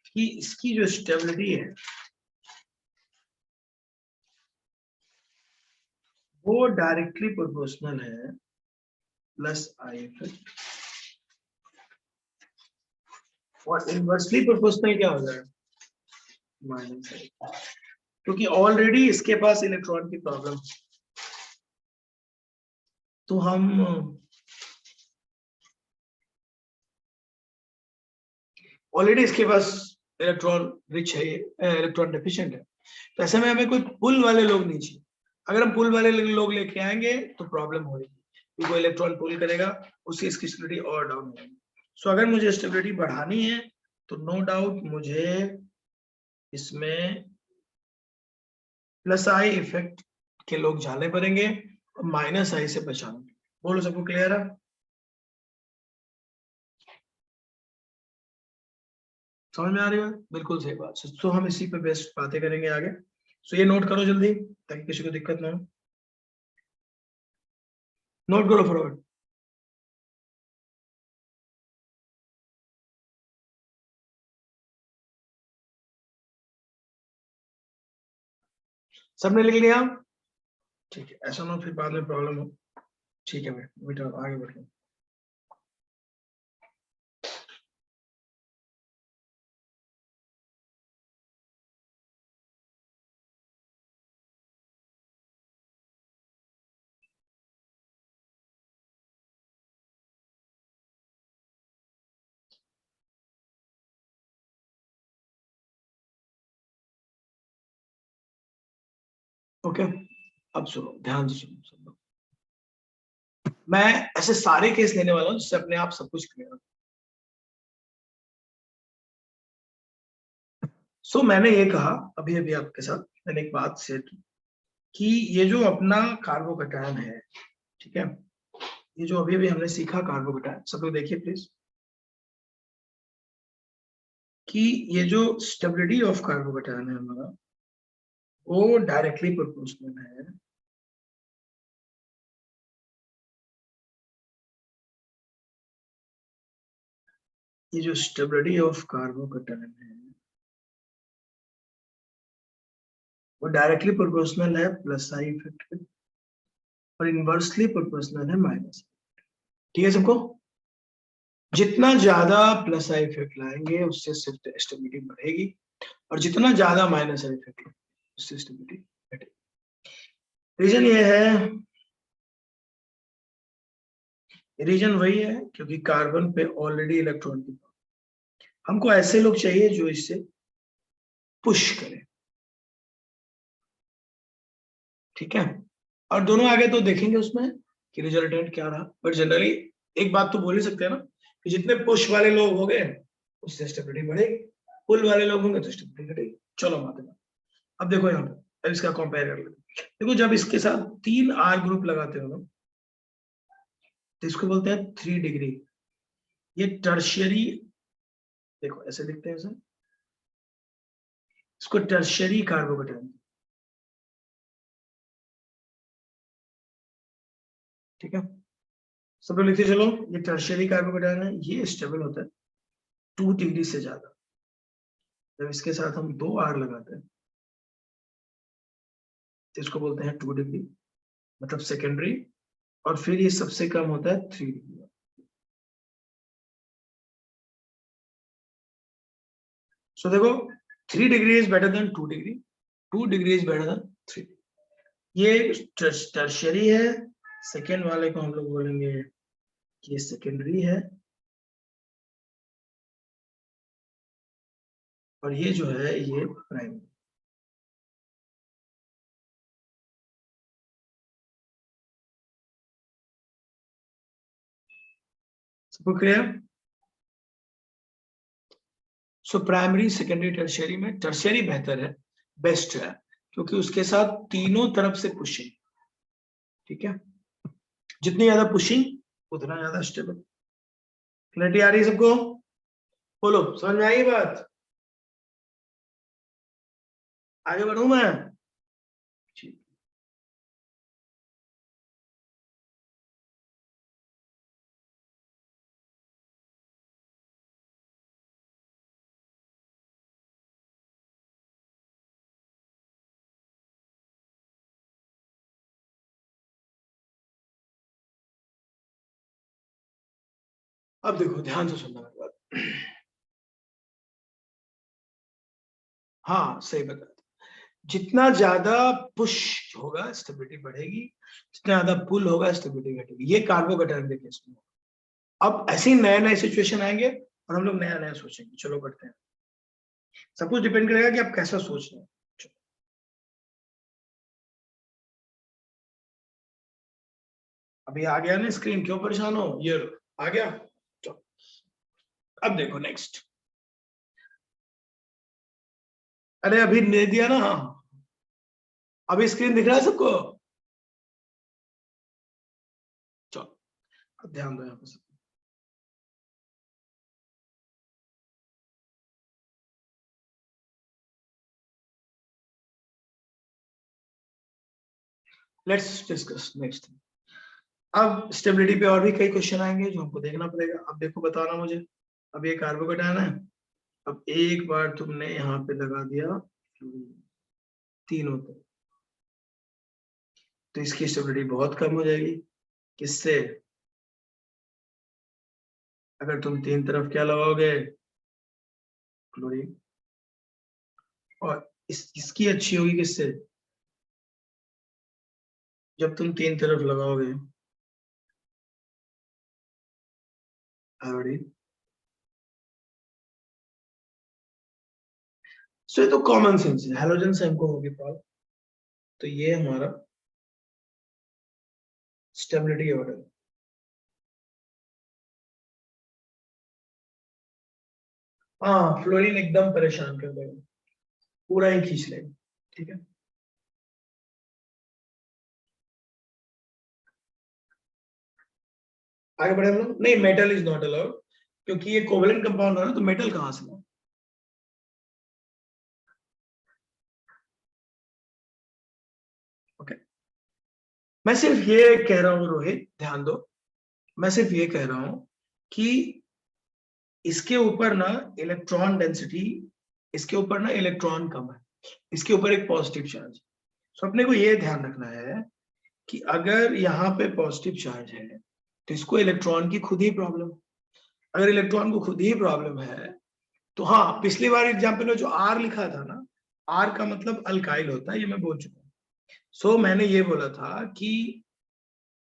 कि इसकी जो स्टेबिलिटी है वो डायरेक्टली प्रोपोर्शनल है प्लस आई इफेक्ट, और इनवर्सली प्रोपोर्शनल क्या हो जाएगा? माइनस आई, क्योंकि ऑलरेडी इसके पास इलेक्ट्रॉन की प्रॉब्लम, तो हम ऑलरेडी इसके पास इलेक्ट्रॉन रिच है, इलेक्ट्रॉन डेफिशिएंट है, तो ऐसे में हमें कोई पुल वाले लोग नहीं चाहिए। अगर हम पुल वाले लोग लेके आएंगे तो प्रॉब्लम होगी, क्योंकि इलेक्ट्रॉन पुल करेगा उससे इसकी स्टेबिलिटी और डाउन होगी। सो अगर मुझे स्टेबिलिटी बढ़ानी है तो नो डाउट मुझे इसमें प्लस आई इफेक्ट के लोग जाने पड़ेंगे और माइनस आई से बचाना। बोलो सबको क्लियर है? समझ में आ रही है? बिल्कुल सही बात। तो हम इसी पे बेस्ट बातें करेंगे आगे। सो ये नोट करो जल्दी ताकि किसी को दिक्कत ना हो। नोट करो फटाफट। सबने लिख लिया? ठीक है, ऐसा ना हो फिर बाद में प्रॉब्लम हो। ठीक है बेटा आगे बढ़ो। ओके, अब सुनो, ध्यान से सुनो सब लोग। मैं ऐसे सारे केस लेने वाला हूँ जिससे अपने आप सब कुछ क्लियर हो। सो मैंने ये कहा अभी अभी आपके साथ, मैंने एक बात शेयर की कि ये जो अपना कार्बोकैटायन है, ठीक है, ये जो अभी अभी हमने सीखा कार्बोकैटायन, सब लोग देखिए प्लीज, कि ये जो स्टेबिलिटी ऑफ कार्बोकैटायन है हमारा, वो डायरेक्टली प्रोपोर्शनल है ये जो स्टेबिलिटी ऑफ कार्बोकैटायन है वो डायरेक्टली प्रोपोर्शनल है प्लस आई इफेक्ट के और इनवर्सली प्रोपोर्शनल है माइनस। ठीक है सबको? जितना ज्यादा प्लस आई इफेक्ट लाएंगे उससे स्टेबिलिटी बढ़ेगी और जितना ज्यादा माइनस आई इफेक्ट उससे स्टेबिलिटी घटेगी। रीजन ये है, रीजन वही है क्योंकि कार्बन पे ऑलरेडी इलेक्ट्रॉन की, हमको ऐसे लोग चाहिए जो इससे पुश करें। ठीक है, और दोनों आगे तो देखेंगे उसमें कि रिजल्टेंट क्या रहा, बट जनरली एक बात तो बोल ही सकते हैं ना कि जितने पुश वाले लोग हो गए उससे स्टेबिलिटी बढ़ेगी, पुल वाले लोग होंगे तो स्टेबिलिटी घटेगी। चलो बात है। अब देखो यहाँ पे, अब इसका कंपेयर कर लेते। देखो जब इसके साथ 3 आर ग्रुप लगाते हो ना तो इसको बोलते हैं 3 डिग्री। ये टर्शियरी, देखो ऐसे लिखते हैं सर, इसको टर्शियरी कार्बोकैटायन। ठीक है, सब लोग लिखते चलो, ये टर्शियरी कार्बोकैटायन है, ये स्टेबल होता है 2 डिग्री से ज्यादा। जब इसके साथ हम 2 आर लगाते हैं तो इसको बोलते हैं 2 डिग्री, मतलब सेकेंडरी। और फिर ये सबसे कम होता है 3 डिग्री। सो देखो 3 degree is better than 2 degree, 2 degree is better than 3। ये टर्शियरी है, सेकेंड वाले को हम लोग बोलेंगे कि ये सेकेंडरी है, और ये जो है ये प्राइमरी। सबको clear? So primary secondary tertiary में टर्शियरी बेहतर है, बेस्ट है, क्योंकि उसके साथ तीनों तरफ से पुशिंग। ठीक है, जितनी ज्यादा पुशिंग उतना ज्यादा स्टेबल। क्लैरिटी आ रही है सबको? बोलो समझ में आई बात? आगे बढ़ू मैं? ठीक। अब देखो ध्यान से सुनना मेरी बात। हाँ सही बता, जितना ज्यादा पुश होगा स्टेबिलिटी बढ़ेगी, जितना ज्यादा पुल होगा स्टेबिलिटी घटेगी। ये कार्बोकैटायन के केस में। अब ऐसे ही नए नए सिचुएशन आएंगे और हम लोग नया नया सोचेंगे। चलो करते हैं, सब कुछ डिपेंड करेगा कि आप कैसा सोच रहे हैं। अभी आ गया ना स्क्रीन, क्यों परेशान हो? ये आ गया। चलो अब देखो नेक्स्ट, अरे अभी दे दिया ना, हाँ अभी स्क्रीन दिख रहा है सबको? चलो अब ध्यान दो यहाँ पे सब। Let's discuss next. अब स्टेबिलिटी पे और भी कई क्वेश्चन आएंगे जो हमको देखना पड़ेगा। अब देखो बताना मुझे, अब ये कार्बोकेटायन है, अब एक बार तुमने यहाँ पे लगा दिया तीनों पे, तो इसकी स्टेबिलिटी बहुत कम हो जाएगी। किससे? अगर तुम तीन तरफ क्या लगाओगे? क्लोरीन। और इसकी अच्छी होगी किससे? जब तुम तीन तरफ लगाओगे आयोडीन। सो ये तो कॉमन सेंस है, हेलोजन से हमको होगी प्रॉब्लम। तो ये हमारा स्टेबिलिटी ऑर्डर। हाँ फ्लोरीन एकदम परेशान कर देगा, पूरा ही खींच लेगा। ठीक है, आगे बढ़े हम लोग। नहीं, मेटल इज नॉट अलाउड, क्योंकि ये कोवलेंट कंपाउंड है ना, तो मेटल कहां से लाओ? ओके, मैं सिर्फ ये कह रहा हूँ रोहित, ध्यान दो, मैं सिर्फ ये कह रहा हूं कि इसके ऊपर ना इलेक्ट्रॉन डेंसिटी, इसके ऊपर ना इलेक्ट्रॉन कम है, इसके ऊपर एक पॉजिटिव चार्ज। तो अपने को ये ध्यान रखना है कि अगर यहाँ पे पॉजिटिव चार्ज है तो इसको इलेक्ट्रॉन की खुद ही प्रॉब्लम। अगर इलेक्ट्रॉन को खुद ही प्रॉब्लम है तो हाँ, पिछली बार एग्जाम्पल में जो आर लिखा था ना, आर का मतलब अल्काइल होता है, ये मैं बोल चुका हूँ। सो मैंने ये बोला था कि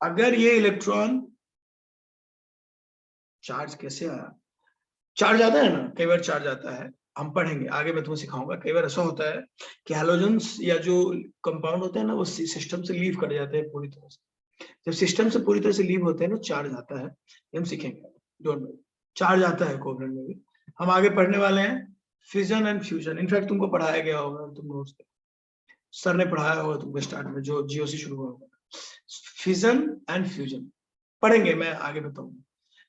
अगर ये इलेक्ट्रॉन, चार्ज कैसे आया? चार्ज आता है ना, कई बार चार्ज आता है, हम पढ़ेंगे आगे, मैं तुम्हें सिखाऊंगा। कई बार ऐसा होता है कि हैलोजेंस या जो कंपाउंड होते हैं ना, वो सिस्टम से लीव कर जाते हैं पूरी तरह से। जब सिस्टम से पूरी तरह से लीव होते हैं ना, चार्ज आता है, ये हम सीखेंगे, डोंट वरी। चार्ज आता है कोवलेंट में भी, हम आगे पढ़ने वाले हैं फिजन एंड फ्यूजन। इनफैक्ट तुमको पढ़ाया गया होगा, तुम नोट्स, सर ने पढ़ाया होगा तुमको स्टार्ट में जो जीओसी शुरू हुआ होगा, फिजन एंड फ्यूजन पढ़ेंगे, मैं आगे बताऊंगा।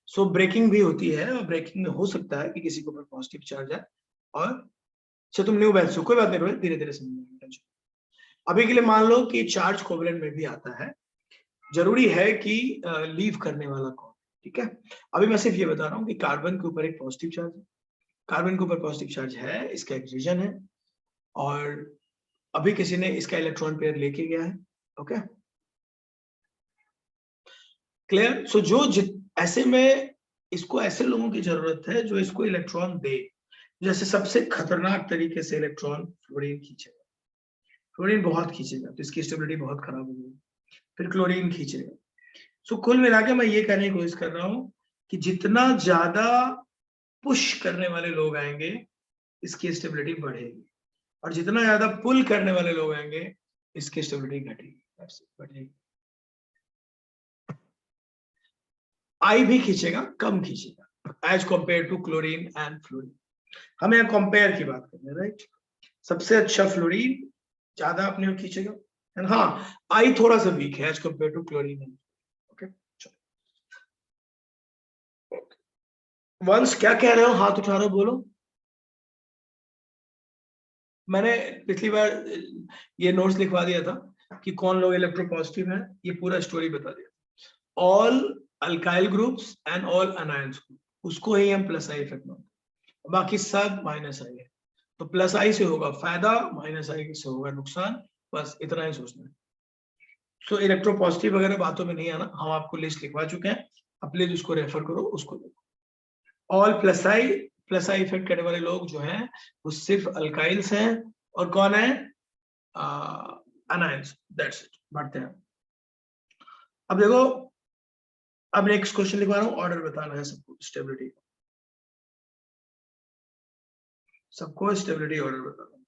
सो ब्रेकिंग भी होती है, और ब्रेकिंग में हो सकता है कि किसी के ऊपर पॉजिटिव चार्ज है। और अच्छा तुम न्यू बैच हो, कोई बात नहीं रोहित, धीरे धीरे समझेंगे। अभी के लिए मान लो कि चार्ज कोवलेंट में भी आता है, जरूरी है कि लीव करने वाला कौन। ठीक है, अभी मैं सिर्फ ये बता रहा हूँ कि कार्बन के ऊपर एक पॉजिटिव चार्ज है, कार्बन के ऊपर पॉजिटिव चार्ज है, इसका एक रीजन है, और अभी किसी ने इसका इलेक्ट्रॉन पेयर लेके गया है। Okay, clear? सो ऐसे में इसको ऐसे लोगों की जरूरत है जो इसको इलेक्ट्रॉन दे। जैसे सबसे खतरनाक तरीके से इलेक्ट्रॉन फ्लोरीन खींचेगा, फ्लोरीन बहुत खींचेगा तो इसकी स्टेबिलिटी बहुत खराब हो जाएगी। फिर क्लोरीन खींचेगा। सो कुल मिला के मैं ये कहने की कोशिश कर रहा हूं कि जितना ज्यादा पुश करने वाले लोग आएंगे इसकी स्टेबिलिटी बढ़ेगी, और जितना ज्यादा पुल करने वाले लोग आएंगे इसकी स्टेबिलिटी घटेगी, बढ़ेगी। आई भी खींचेगा, कम खींचेगा as compare to chlorine and fluorine. हम यहाँ कंपेयर की बात कर रहे हैं, राइट? सबसे अच्छा फ्लोरीन ज्यादा अपने को खींचेगा, एंड हाँ आई थोड़ा सा वीक है as compare to chlorine. Okay, Vansh क्या कह रहे हो? हाथ उठा रहे हो, बोलो। मैंने पिछली बार ये नोट्स लिखवा दिया था कि कौन लोग इलेक्ट्रोपॉजिटिव हैं, ये पूरा स्टोरी बता दिया। All alkyl groups and all anions group, उसको ही हम प्लस आई इफेक्ट मानते हैं, बाकी सब माइनस आई है। तो प्लस आई से होगा फायदा, माइनस आई से होगा नुकसान, बस इतना ही सोचना है। सो इलेक्ट्रोपॉजिटिव वगैरह बातों में नहीं आना, हम आपको लिस्ट लिखवा चुके हैं, आप प्लीज उसको रेफर करो, उसको देखो। ऑल प्लस आई इफेक्ट करने वाले लोग जो हैं वो सिर्फ अल्काइल्स हैं, और कौन है? अनायंस। दैट्स इट, बढ़ते हैं। अब देखो, अब नेक्स्ट क्वेश्चन लिखवा रहा हूँ, ऑर्डर बताना है सबको, स्टेबिलिटी, सबको स्टेबिलिटी ऑर्डर बताना है।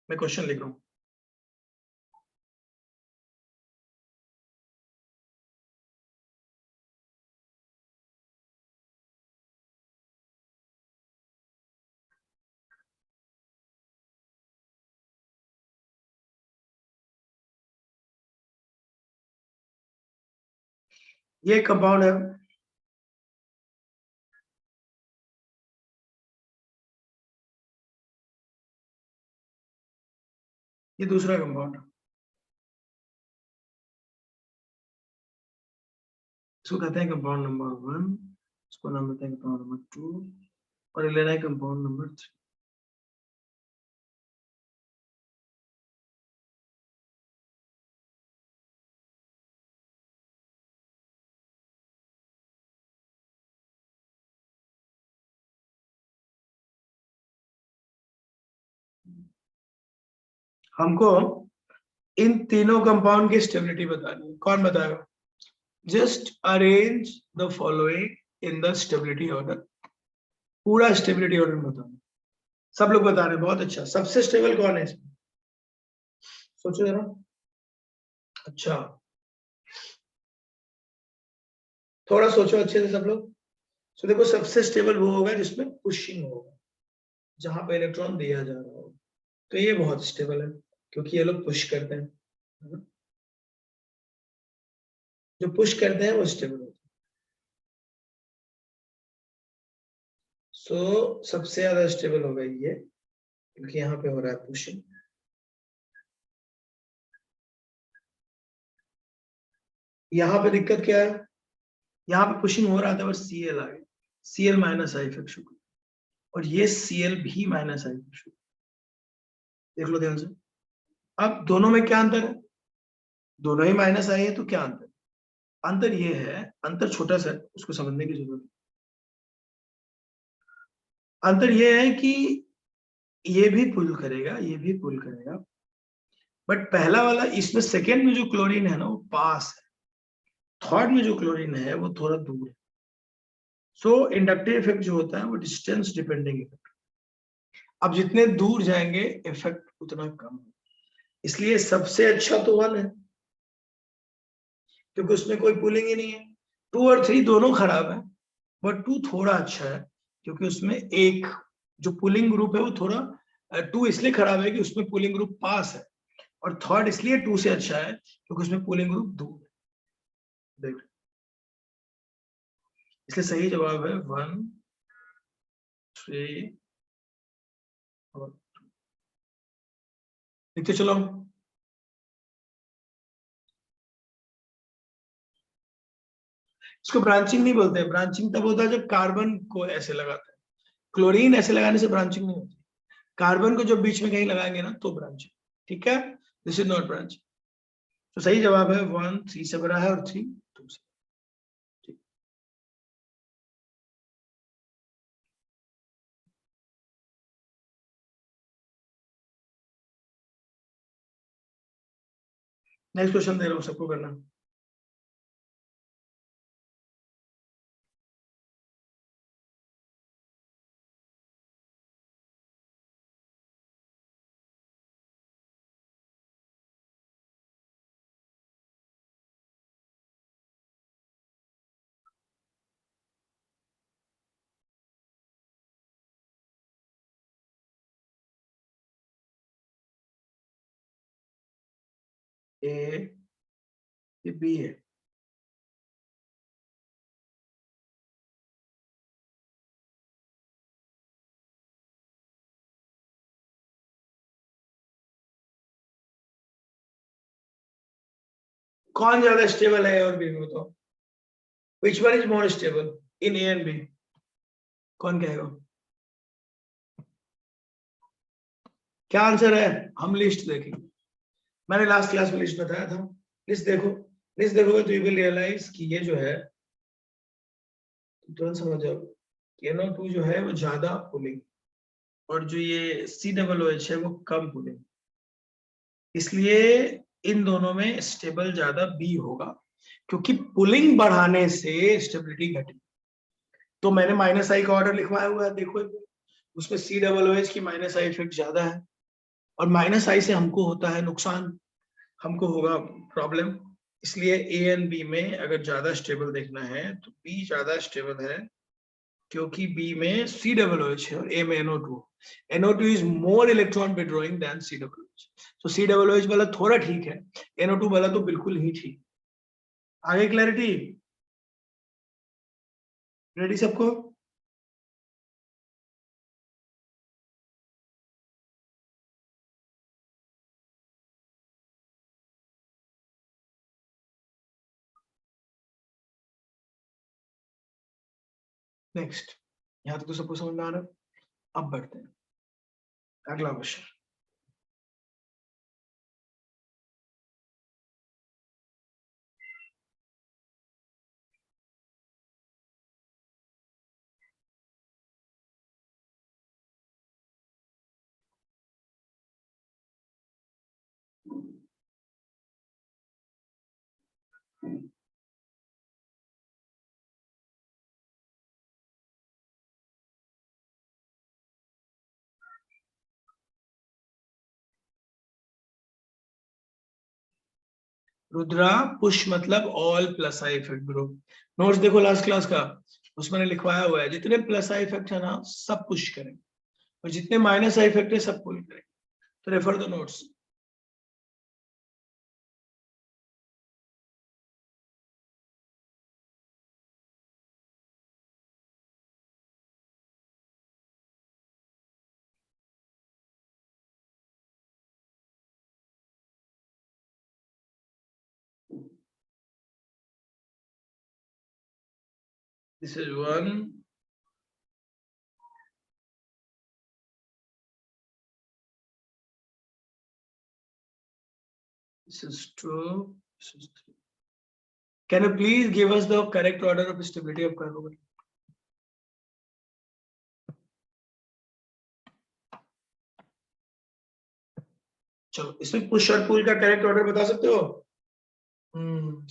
मैं क्वेश्चन लिख रहा हूँ। ये कंपाउंड है, ये दूसरा कंपाउंड है, इसको कहते हैं कंपाउंड नंबर 1, इसको नाम देते हैं कंपाउंड नंबर 2, और लेना है कंपाउंड नंबर 3। हमको इन तीनों कंपाउंड की स्टेबिलिटी बतानी है, कौन बताएगा? Just arrange the following in the stability order, पूरा स्टेबिलिटी ऑर्डर बताना। सब लोग बता रहे हैं, बहुत अच्छा। सबसे स्टेबल कौन है इसमें, सोचो जरा। अच्छा, थोड़ा सोचो अच्छे से सब लोग। तो देखो, सबसे स्टेबल वो होगा जिसमें पुशिंग होगा, जहां पे इलेक्ट्रॉन दिया जा रहा होगा, तो ये बहुत स्टेबल है क्योंकि ये लोग पुश करते हैं, जो पुश करते हैं वो स्टेबल होते हैं। सो सबसे ज्यादा स्टेबल होगा ये, क्योंकि यहाँ पे हो रहा है पुशिंग। यहाँ पे दिक्कत क्या है, यहाँ पे पुशिंग हो रहा था बस Cl आ गया, Cl minus I effect sugar, और ये Cl भी माइनस आई इफेक्ट शुगर। देख लो ध्यान से। अब दोनों में क्या अंतर है, दोनों ही माइनस आई है, तो क्या अंतर? अंतर ये है, अंतर छोटा सा है, उसको समझने की जरूरत है। अंतर ये है कि ये भी पुल करेगा, ये भी पुल करेगा, बट पहला वाला, इसमें सेकेंड में जो क्लोरीन है ना वो पास है, थर्ड में जो क्लोरीन है वो थोड़ा दूर है। सो इंडक्टिव इफेक्ट जो होता है वो डिस्टेंस डिपेंडिंग इफेक्ट, अब जितने दूर जाएंगे इफेक्ट उतना कम है। इसलिए सबसे अच्छा तो 1 है, क्योंकि उसमें कोई पुलिंग ही नहीं है। 2 और 3 दोनों खराब है, बट 2 थोड़ा अच्छा है, क्योंकि उसमें एक जो पुलिंग ग्रुप है वो थोड़ा, 2 इसलिए खराब है कि उसमें पुलिंग ग्रुप पास है, और थर्ड इसलिए 2 से अच्छा है क्योंकि उसमें पुलिंग ग्रुप दूर है। देख, इसलिए सही जवाब है 1, 3 और 2। लिखते चलो। इसको ब्रांचिंग नहीं बोलते हैं, ब्रांचिंग तब होता है जब कार्बन को ऐसे लगाते हैं, क्लोरीन ऐसे लगाने से ब्रांचिंग नहीं होती, कार्बन को जब बीच में कहीं लगाएंगे ना तो ब्रांचिंग। ठीक है, दिस इज नॉट ब्रांचिंग। तो सही जवाब है 1 3 से बड़ा है और 3 2 से। ठीक, नेक्स्ट क्वेश्चन दे रहा हूँ, सबको करना। ए, ये बी है, कौन ज्यादा स्टेबल है और बी में बताओ, which one is more stable in A and B, कौन कहेगा? क्या आंसर है? हम लिस्ट देखेंगे, मैंने लास्ट क्लास में लिस्ट बताया था। लिस्ट देखो, लिस्ट देखोगे तो यू विल रियलाइज कि ये जो है, तुरंत समझ जाओ कि NO2 जो है वो ज्यादा पुलिंग, और जो ये COOH है वो कम पुलिंग, इसलिए इन दोनों में स्टेबल ज्यादा बी होगा, क्योंकि पुलिंग बढ़ाने से स्टेबिलिटी घटी। तो मैंने माइनस आई का ऑर्डर लिखवाया हुआ है, देखो उसमें COOH की माइनस आई इफेक्ट ज्यादा है, और माइनस आई से हमको होता है नुकसान, हमको होगा प्रॉब्लम। इसलिए ए एंड बी में अगर ज्यादा स्टेबल देखना है तो बी ज्यादा स्टेबल है, क्योंकि बी में COOH है और ए में NO2। NO2 is more electron withdrawing than COOH, तो COOH वाला थोड़ा ठीक है, NO2 वाला तो बिल्कुल ही ठीक। आगे क्लैरिटी? रेडी सबको? नेक्स्ट, यहां तक तो सबको समझ में आ रहा है। अब बढ़ते हैं अगला क्वेश्चन। रुद्रा, पुश मतलब all plus I effect group. Notes देखो लास्ट क्लास का, उसमें लिखवाया हुआ है जितने प्लस आई इफेक्ट है ना सब पुश करें, और जितने माइनस आई इफेक्ट है सब पुल करें। तो refer the notes. This is one, this is two, this is three. Can you please give us the correct order of stability of carbon? चलो, इसमें पुश और पुल का करेक्ट ऑर्डर बता सकते हो?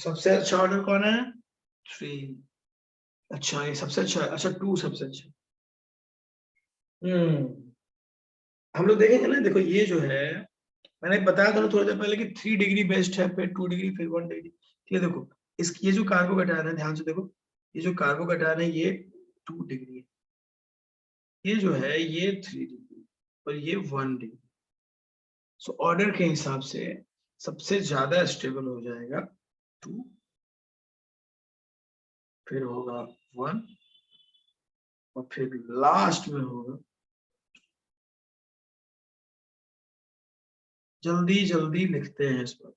सबसे अच्छा ऑर्डर कौन है? 3। अच्छा, ये सबसे अच्छा है। अच्छा, 2 सबसे अच्छा। हम लोग देखेंगे ना, देखो ये जो है, मैंने बताया था ना थोड़ी देर पहले कि 3 डिग्री बेस्ट है, फिर 2 डिग्री, फिर 1 डिग्री। ठीक है, देखो इस ये जो कार्बोकैटायन है, ध्यान से देखो, ये जो कार्बोकैटायन है ये 2 डिग्री है, ये जो है ये 3 डिग्री, और ये 1 डिग्री। सो ऑर्डर के हिसाब से सबसे ज्यादा स्टेबल हो जाएगा 2, फिर होगा 1, और फिर लास्ट में होगा। जल्दी जल्दी लिखते हैं इस पर।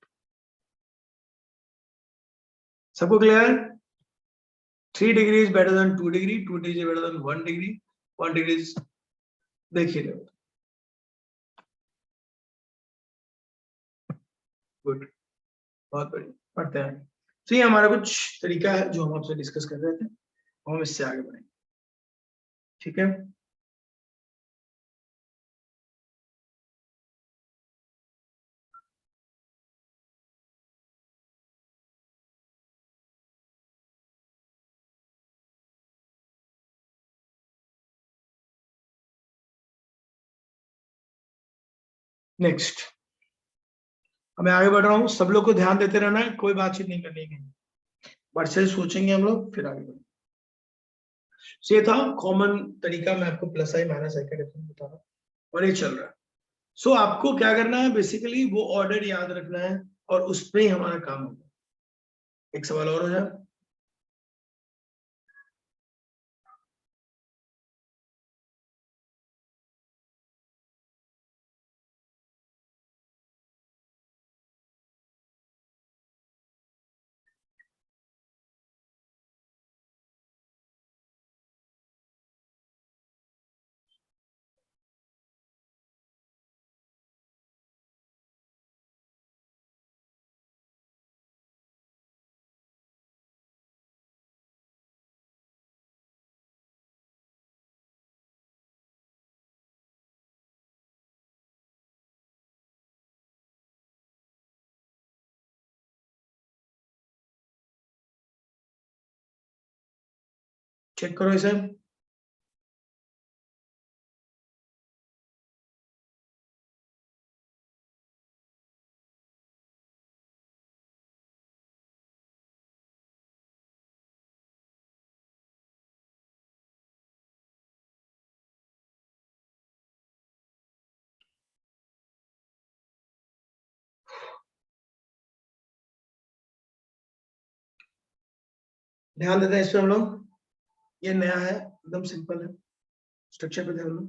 सबको clear? 3 degree is better than 2 degree, 2 degree is better than 1 degree, 1 degree is, देखिए रहे हो। गुड, बहुत बढ़िया, पढ़ते हैं। तो ये हमारा कुछ तरीका है जो हम आपसे डिस्कस कर रहे थे, हम इससे आगे बढ़ेंगे। ठीक है, नेक्स्ट, अब मैं आगे बढ़ रहा हूँ, सब लोग को ध्यान देते रहना है, कोई बातचीत नहीं करनी है, बट से सोचेंगे हम लोग फिर आगे बढ़ेंगे। ये था कॉमन तरीका, मैं आपको प्लस आई माइनस आई का डिफरेंस बता रहा हूँ, और ये चल रहा है। सो आपको क्या करना है, बेसिकली वो ऑर्डर याद रखना है, और उस पर ही हमारा काम होगा। एक सवाल और हो जाए। चेक करो इसे। ध्यान देते हैं इस पे हम लोग। ये नया है, एकदम सिंपल है। स्ट्रक्चर पे ध्यान दो।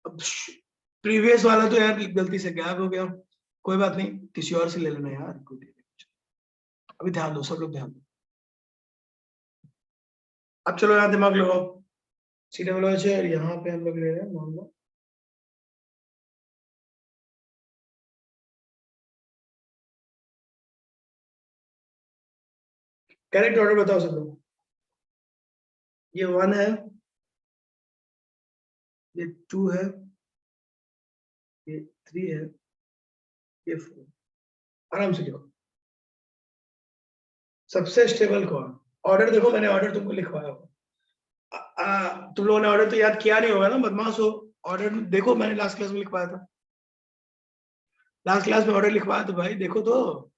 अब प्रीवियस वाला तो यार गलती से गायब हो गया, कोई बात नहीं, किसी और से ले लेना यार। अभी ध्यान दो, सब लोग ध्यान दो। अब चलो यहाँ दिमाग लगाओ। सी डबल एच है, यहाँ पे हम लोग ले रहे हैं मान लो करेक्ट ऑर्डर बताओ सब लोग। ये 1 है, ये 2 है, ये 3 है, ये 4। आराम से लिखो। सबसे स्टेबल कौन? ऑर्डर देखो, मैंने ऑर्डर तुमको लिखवाया होगा। तुम लोगों ने ऑर्डर तो याद किया नहीं होगा ना, बदमाश हो। ऑर्डर देखो, मैंने लास्ट क्लास में लिखवाया था। लास्ट क्लास में ऑर्डर लिखवाया तो भाई देखो तो।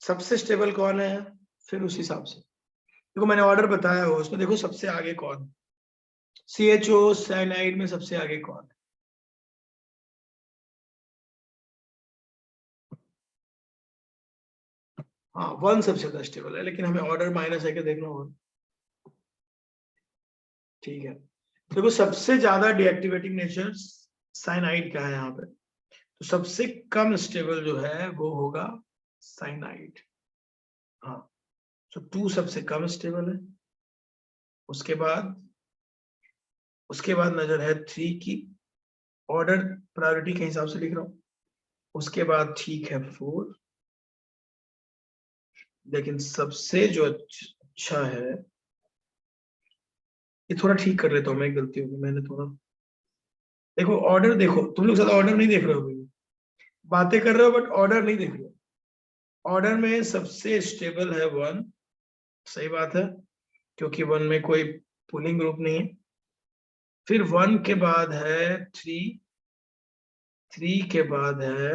सबसे स्टेबल कौन है, फिर उस हिसाब से देखो। मैंने ऑर्डर बताया हो, उसमें देखो सबसे आगे कौन। CHO साइनाइड में सबसे आगे कौन है? हाँ, 1 सबसे ज्यादा स्टेबल है, लेकिन हमें ऑर्डर माइनस है कि देखना होगा। ठीक है, देखो सबसे ज्यादा डीएक्टिवेटिंग नेचर साइनाइड का है यहाँ पे, तो सबसे कम स्टेबल जो है वो होगा साइनाइड। हाँ, तो 2 सबसे कम स्टेबल है। उसके बाद नजर है 3 की। ऑर्डर प्रायोरिटी के हिसाब से लिख रहा हूँ। उसके बाद ठीक है 4। लेकिन सबसे जो अच्छा है, ये थोड़ा ठीक कर लेता हूँ मैं, गलती होगी, मैंने थोड़ा देखो ऑर्डर, देखो तुम लोग ज्यादा ऑर्डर नहीं देख रहे हो अभी। बातें कर रहे हो बट ऑर्डर नहीं देख रहे हो। ऑर्डर में सबसे स्टेबल है 1। सही बात है, क्योंकि 1 में कोई पुलिंग ग्रुप नहीं है। फिर 1 के बाद है 3। 3 के बाद है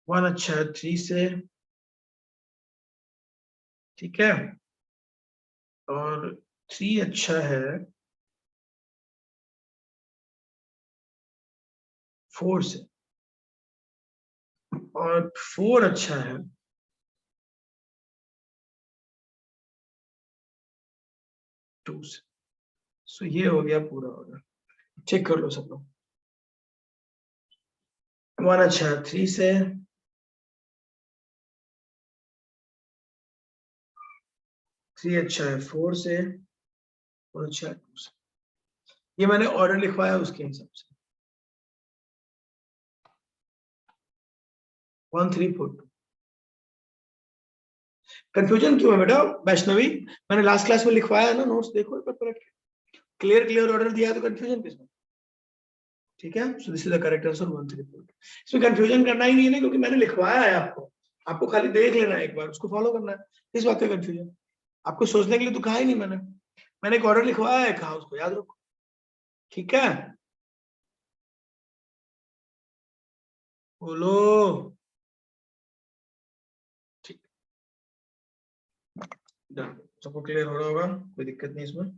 1, अच्छा है 3 से। ठीक है, और 3 अच्छा है 4 से, और 4 अच्छा है 2 से। सो ये हो गया पूरा ऑर्डर। चेक कर लो सब लोग। 1 अच्छा है 3 से, 3 अच्छा है 4 से, और अच्छा है 2 से। ये मैंने ऑर्डर लिखवाया उसके हिसाब से। 1 3 4 2। कंफ्यूजन क्यों है बेटा वैष्णवी? मैंने लास्ट क्लास में लिखवाया है ना नोट्स, देखो एक बार पलट के। क्लियर क्लियर ऑर्डर दिया है तो कंफ्यूजन किसमें? ठीक है, so this is the correct answer 1 3 4 2। इसमें कंफ्यूजन करना ही नहीं है ना, क्योंकि मैंने लिखवाया है आपको। आपको खाली देख लेना है एक बार, उसको फॉलो करना है। इस बात का कंफ्यूजन आपको सोचने के लिए तो कहा ही नहीं मैंने। मैंने एक ऑर्डर लिखवाया है, कहा उसको याद रखो। ठीक है, बोलो। ठीक, डन। सबको क्लियर हो रहा होगा, कोई दिक्कत नहीं इसमें।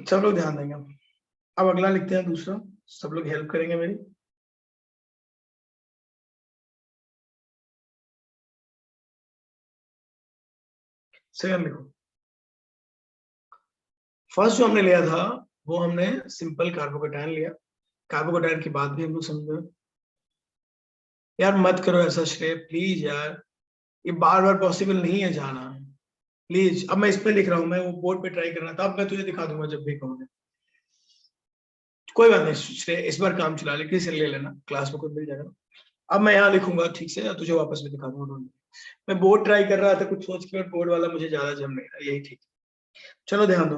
सब लोग ध्यान देंगे। अब अगला लिखते हैं दूसरा। सब लोग हेल्प करेंगे मेरी। सेकंड लिखो। फर्स्ट जो हमने लिया था वो हमने सिंपल कार्बोकेटायन लिया। कार्बोकेटायन की बात भी हम लोग समझे। यार मत करो ऐसा श्रेय, प्लीज यार। ये बार बार पॉसिबल नहीं है जाना। प्लीज, अब मैं इस पे लिख रहा हूँ, मैं वो बोर्ड पे ट्राई करना था, अब मैं तुझे दिखा दूंगा जब भी कहूँगा। कोई बात नहीं श्रेय, इस बार काम चला ले, किसी से ले लेना, क्लास में कोई मिल जाएगा। अब मैं यहाँ लिखूंगा ठीक से, तुझे वापस में दिखा दूंगा। मैं बोर्ड ट्राई कर रहा था कुछ सोच के, बोर्ड वाला मुझे ज्यादा जम नहीं रहा, यही ठीक। चलो ध्यान दो।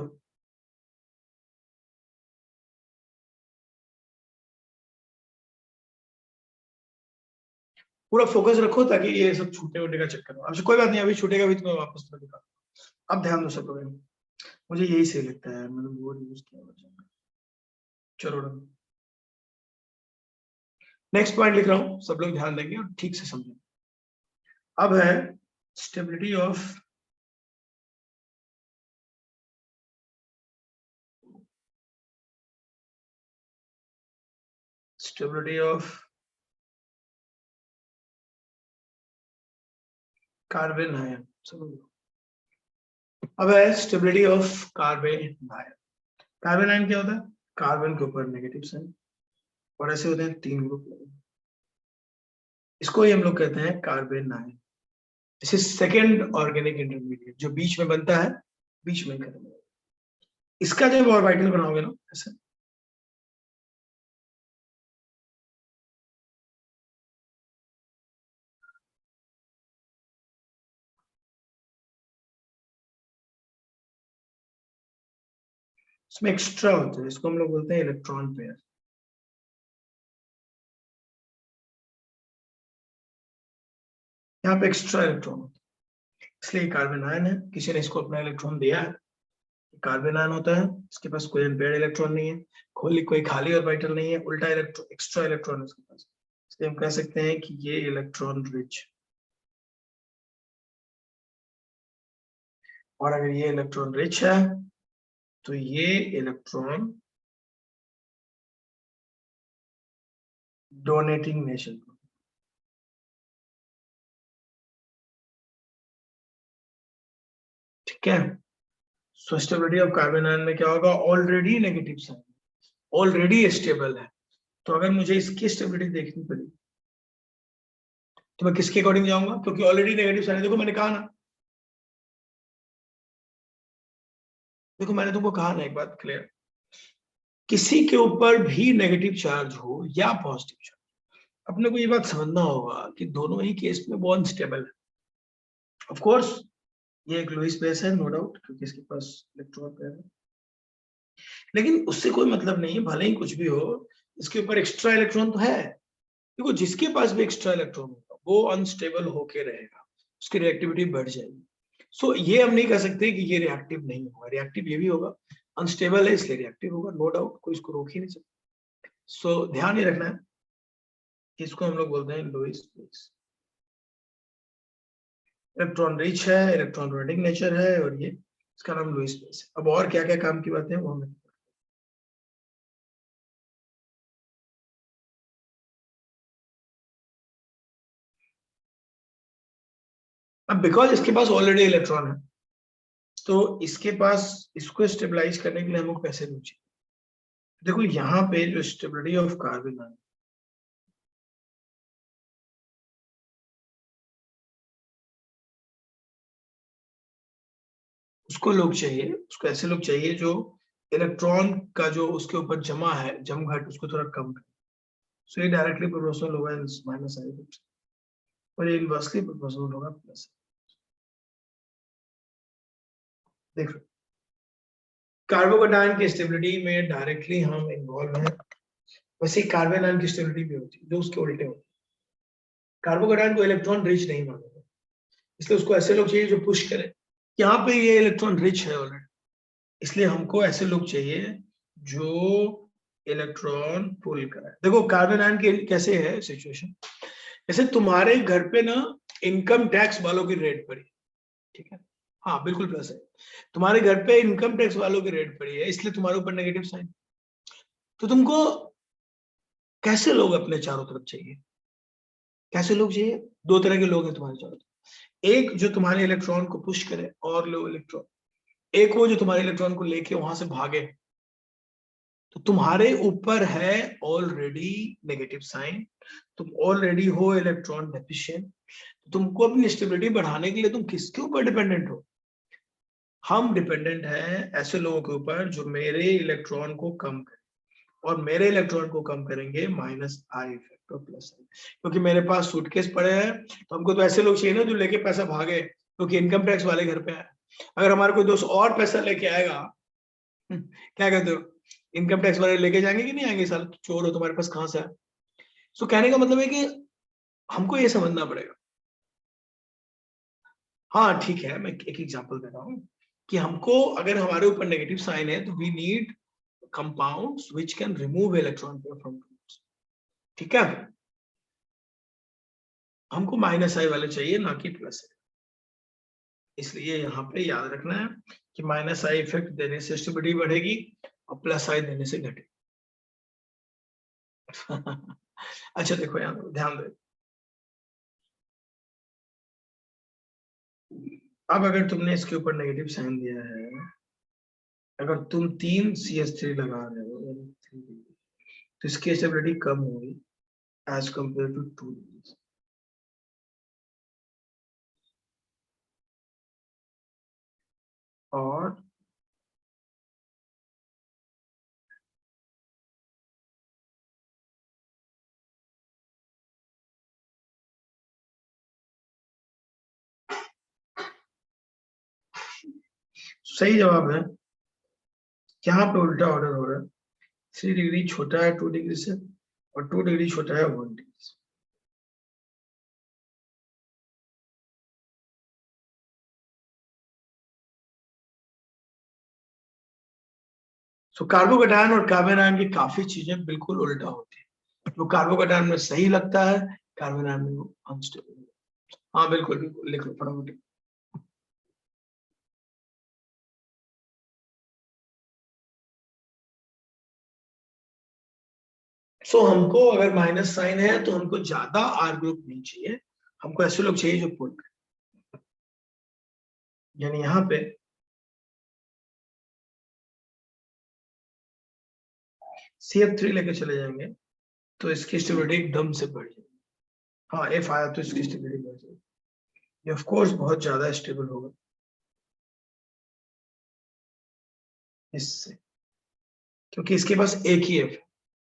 पूरा फोकस रखो ताकि ये सब छूटे वूटे का चक्कर हो। अच्छा कोई बात नहीं, अभी छूटेगा भी तो मैं वापस तो दिखा। अब ध्यान दो सब लोग, मुझे यही सही लगता है, मैंने वो यूज किया। चलो नेक्स्ट पॉइंट लिख रहा हूं, सब लोग ध्यान देंगे और ठीक से समझेंगे। अब है स्टेबिलिटी ऑफ कार्बन आयन। समझ लो, अब है stability of carbon ion. Carbon ion क्या होता है? कार्बन के ऊपर नेगेटिव साइन, और ऐसे होते हैं 3 ग्रुप, इसको ही हम लोग कहते हैं carbon ion. This is second organic intermediate जो बीच में बनता है, बीच में खत्म हो। इसका जब ऑर्बिटल बनाओगे ना ऐसे, इसमें एक्स्ट्रा होता है, इसको हम लोग बोलते हैं इलेक्ट्रॉन पेयर। यहाँ पे एक्स्ट्रा इलेक्ट्रॉन होता है, इसलिए कार्बन आयन है। किसी ने इसको अपना इलेक्ट्रॉन दिया है, कार्बन आयन होता है। इसके पास कोई अनपेयर्ड इलेक्ट्रॉन नहीं है, कोई खाली ऑर्बिटल नहीं है, उल्टा इलेक्ट्रॉन एक्स्ट्रा इलेक्ट्रॉन है इसके पास। इसलिए हम कह सकते हैं कि ये इलेक्ट्रॉन रिच। और अगर ये इलेक्ट्रॉन रिच है तो ये इलेक्ट्रॉन डोनेटिंग नेशन को, ठीक है। So stability of carbanion में क्या होगा? Already negative sign, already stable है। तो अगर मुझे इसकी स्टेबिलिटी देखनी पड़ी तो मैं किसके अकॉर्डिंग जाऊंगा? क्योंकि ऑलरेडी नेगेटिव साइन है। देखो मैंने कहा ना, देखो मैंने तुमको कहा ना, एक बात क्लियर, किसी के ऊपर भी नेगेटिव चार्ज हो या पॉजिटिव चार्ज, अपने को ये बात समझना होगा कि दोनों ही केस में वो अनस्टेबल है। ऑफ कोर्स ये एक लुईस बेस है, नो डाउट, क्योंकि इसके पास इलेक्ट्रॉन पेयर है, लेकिन उससे कोई मतलब नहीं है, भले ही कुछ भी हो, इसके ऊपर एक्स्ट्रा इलेक्ट्रॉन तो है। देखो जिसके पास भी एक्स्ट्रा इलेक्ट्रॉन होगा वो अनस्टेबल होके रहेगा, उसकी रिएक्टिविटी बढ़ जाएगी। सो ये हम नहीं कह सकते कि ये रिएक्टिव नहीं होगा, रिएक्टिव ये भी होगा। अनस्टेबल है इसलिए रिएक्टिव होगा, नो डाउट, कोई इसको रोक ही नहीं सकता। सो ध्यान ये रखना है कि इसको हम लोग बोलते हैं लुईस बेस। इलेक्ट्रॉन रिच है, इलेक्ट्रॉन डोनेटिंग नेचर है, और ये इसका नाम लुईस बेस है। अब और क्या क्या काम की बातें हैं वो हमें, अब बिकॉज इसके पास ऑलरेडी इलेक्ट्रॉन है तो इसके पास, इसको स्टेबलाइज करने के लिए हमको पैसे चाहिए। देखो यहाँ पे जो स्टेबिलिटी ऑफ कार्बन है, उसको लोग चाहिए, उसको ऐसे लोग चाहिए जो इलेक्ट्रॉन का जो उसके ऊपर जमा है जमघट, उसको थोड़ा कम करे। सो ये डायरेक्टली प्रोपोर्शनल होगा माइनस आई, और ये इनवर्सली प्रोपोर्शनल होगा प्लस। देखो कार्बोकेटायन की स्टेबिलिटी में डायरेक्टली हम इन्वॉल्व हैं, वैसे ही कार्बन आयन की स्टेबिलिटी भी होती है जो उसके उल्टे होती है। कार्बोकेटायन को इलेक्ट्रॉन रिच नहीं मानते, इसलिए उसको ऐसे लोग चाहिए जो पुश करें। यहाँ पे ये इलेक्ट्रॉन रिच है ऑलरेडी, इसलिए हमको ऐसे लोग चाहिए जो इलेक्ट्रॉन पुल कराए। देखो कार्बन आयन के कैसे है सिचुएशन, जैसे तुम्हारे घर पे ना इनकम टैक्स वालों की रेड पड़ी, ठीक है, हाँ बिल्कुल प्लस है। तुम्हारे घर पे इनकम टैक्स वालों की रेड पड़ी है, इसलिए तुम्हारे ऊपर नेगेटिव साइन। तो तुमको कैसे लोग अपने चारों तरफ चाहिए? कैसे लोग चाहिए? 2 तरह के लोग हैं तुम्हारे चारों तरफ। एक जो तुम्हारे इलेक्ट्रॉन को पुश करे और लो इलेक्ट्रॉन, एक वो जो तुम्हारे इलेक्ट्रॉन को लेके वहां से भागे। तो तुम्हारे ऊपर है ऑलरेडी नेगेटिव साइन, तुम ऑलरेडी हो इलेक्ट्रॉन डेफिशिएंट। तुमको अपनी स्टेबिलिटी बढ़ाने के लिए तुम किसके ऊपर डिपेंडेंट हो? हम डिपेंडेंट हैं ऐसे लोगों के ऊपर जो मेरे इलेक्ट्रॉन को कम करें, और मेरे इलेक्ट्रॉन को कम करेंगे माइनस आई इफेक्ट और प्लस आई। क्योंकि मेरे पास सूटकेस पड़े हैं, तो हमको तो ऐसे लोग चाहिए ना जो लेके पैसा भागे, क्योंकि इनकम टैक्स वाले घर पे है। अगर हमारा कोई दोस्त और पैसा लेके आएगा, क्या कहते हो, इनकम टैक्स वाले लेके जाएंगे कि नहीं आएंगे? साल चोर हो, तुम्हारे पास कहां से है? सो कहने का मतलब है कि हमको ये समझना पड़ेगा। हाँ ठीक है, मैं एक एग्जांपल दे रहा हूँ कि हमको अगर हमारे ऊपर नेगेटिव साइन है तो we need compounds which can remove electron from, ठीक है। हमको माइनस आई वाले चाहिए, ना कि प्लस आई। इसलिए यहाँ पे याद रखना है कि माइनस आई इफेक्ट देने से स्टेबिलिटी बढ़ेगी और प्लस आई देने से घटेगी। अच्छा देखो यहाँ ध्यान दो, अब अगर तुमने इसके ऊपर नेगेटिव साइन दिया है, अगर तुम 3 CH3 लगा रहे हो तो इसकी स्टेबिलिटी कम होगी एज कंपेयर टू 2। और सही जवाब है, यहाँ पे उल्टा ऑर्डर हो रहा है। 3 डिग्री छोटा है 2 डिग्री से और 2 डिग्री छोटा है 1 डिग्री से। तो कार्बोकैटायन और कार्बन आयन की काफी चीजें बिल्कुल उल्टा होती है। जो कार्बोकैटायन में सही लगता है, कार्बन आयन में वो अनस्टेबल। हाँ बिल्कुल बिल्कुल, लिख लो फटाफट। सो हमको अगर माइनस साइन है तो हमको ज्यादा आर ग्रुप नहीं चाहिए, हमको ऐसे लोग चाहिए जो पुल करें। यानी यहाँ पे CF3 लेके चले जाएंगे तो इसकी स्टेबिलिटी एकदम से बढ़ जाएगी। हाँ F आया तो इसकी स्टेबिलिटी बढ़ जाएगी, ये ऑफ कोर्स बहुत ज्यादा स्टेबल होगा इससे, क्योंकि इसके पास एक ही F है,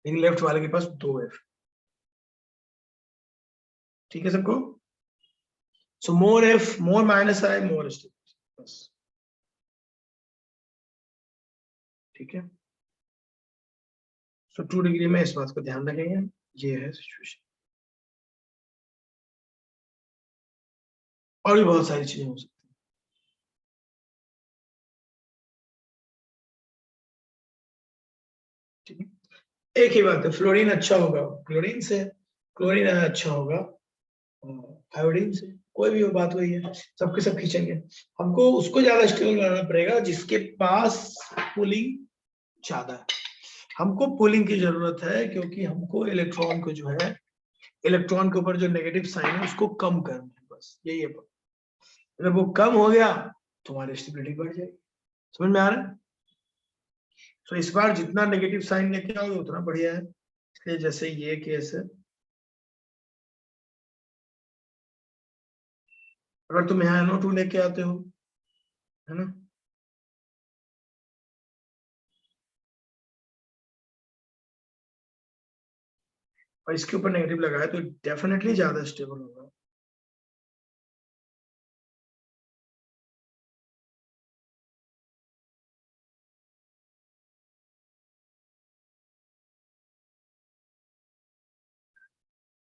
लेकिन लेफ्ट वाले के पास 2 F। ठीक है सबको। सो मोर F, मोर माइनस आई, मोर स्टेबिलिटी, बस। ठीक है। सो 2 डिग्री में इस बात को ध्यान रखेंगे, ये है सिचुएशन। और भी बहुत सारी चीजें हो सकती है। ठीक है, एक ही बात है, फ्लोरीन अच्छा होगा क्लोरीन से, क्लोरीन अच्छा होगा आयोडीन से, कोई भी हो बात वही है, सबके सब खींचेंगे। हमको उसको ज्यादा स्टेबल बनाना पड़ेगा जिसके पास पुलिंग ज्यादा है। हमको पुलिंग की जरूरत है क्योंकि हमको इलेक्ट्रॉन को जो है, इलेक्ट्रॉन के ऊपर जो नेगेटिव साइन है उसको कम करना है, बस यही है। अगर वो कम हो गया तो हमारी स्टेबिलिटी बढ़ जाएगी। समझ में आ रहा है। तो इस बार जितना नेगेटिव साइन लेके आओगे उतना बढ़िया है। इसलिए जैसे ये केस है, अगर तुम यहाँ NO2 लेके आते हो, है ना, और इसके ऊपर नेगेटिव लगाया तो डेफिनेटली ज्यादा स्टेबल होगा।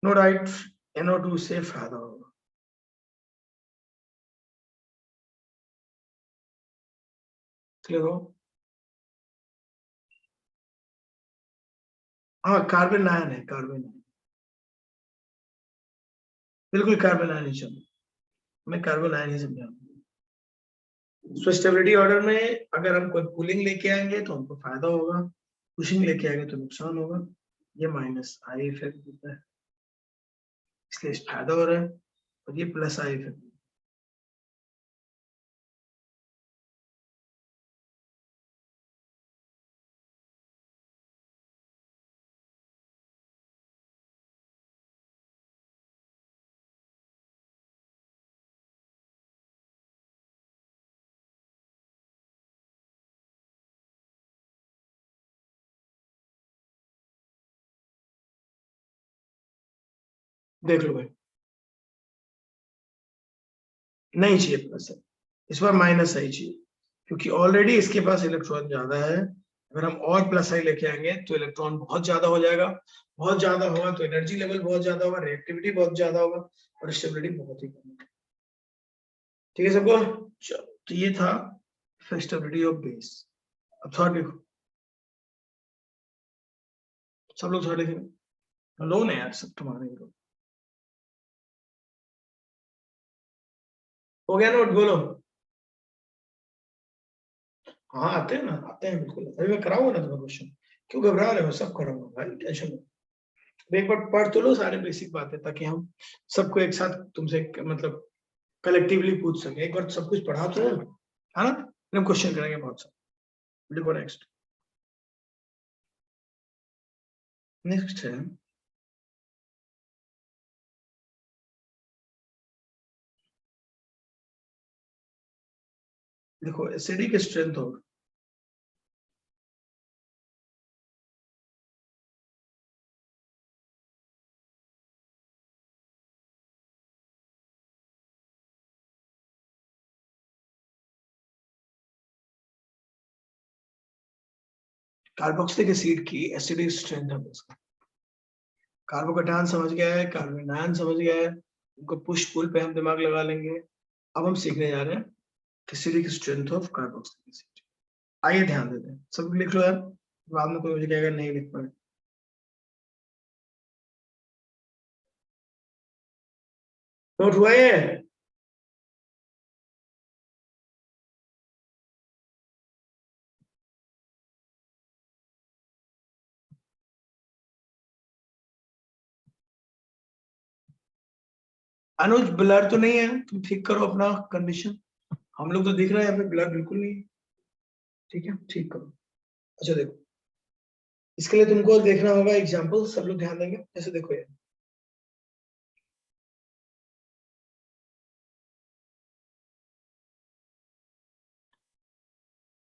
नो राइट, NO2 से फायदा होगा। क्लियर हो। हाँ कार्बन आयन है, कार्बन आयन, बिल्कुल कार्बन आयन ही चलो, मैं कार्बन आयन ही समझा। सो स्टेबिलिटी ऑर्डर में अगर हम कोई पुलिंग लेके आएंगे तो हमको फायदा होगा, पुशिंग लेके आएंगे तो नुकसान होगा। ये माइनस आई इफेक्ट होता है, इसलिए फायदा हो रहा है, और ये प्लस आई इफेक्ट। देख लो भाई, नहीं चाहिए प्लस, इस बार माइनस आई चाहिए, क्योंकि ऑलरेडी इसके पास इलेक्ट्रॉन ज्यादा है अगर हम और प्लस आई लेके आएंगे तो इलेक्ट्रॉन बहुत ज्यादा हो जाएगा, बहुत ज्यादा होगा तो एनर्जी लेवल बहुत ज्यादा होगा, रिएक्टिविटी बहुत ज्यादा होगा और स्टेबिलिटी बहुत ही कम होगी। ठीक है सबको? चलो, तो ये था स्टेबिलिटी ऑफ बेस। अब थर्ड लिखो, सब लोग थर्ड लिखेंगे, लो ना यार, सब तुम्हारे ही लो। हो गया नोट, बोलो। हाँ आते हैं ना, आते हैं बिल्कुल, अभी मैं कराऊंगा ना तुम्हारा क्वेश्चन, क्यों घबरा रहे हो? सब कराऊंगा भाई, टेंशन मत। एक बार पढ़ तो लो सारे बेसिक बातें, ताकि हम सबको एक साथ तुमसे मतलब कलेक्टिवली पूछ सके। एक बार सब कुछ पढ़ा तो है ना? फिर हम क्वेश्चन करेंगे बहुत सारे। देखो नेक्स्ट, नेक्स्ट है, देखो एसिडिक स्ट्रेंथ होगा, कार्बोक्सिलिक एसिड की एसिडिक स्ट्रेंथ है उसका। कार्बोकैटायन समझ गया है, कार्बोनायन समझ गया है, उनको पुश पुल पे हम दिमाग लगा लेंगे। अब हम सीखने जा रहे हैं acidic strength of carboxylic acid. आइए ध्यान देते हैं, सब लिख लो यार, बाद में कोई मुझे कहेगा नहीं लिख पाए। नोट हुआ ये? अनुज ब्लर तो नहीं है? तुम ठीक करो अपना कंडीशन, हम लोग तो दिख रहा है यहाँ पे, ब्लर बिल्कुल नहीं है। ठीक है, ठीक करो। अच्छा देखो, इसके लिए तुमको देखना होगा एग्जाम्पल, सब लोग ध्यान देंगे। जैसे देखो ये,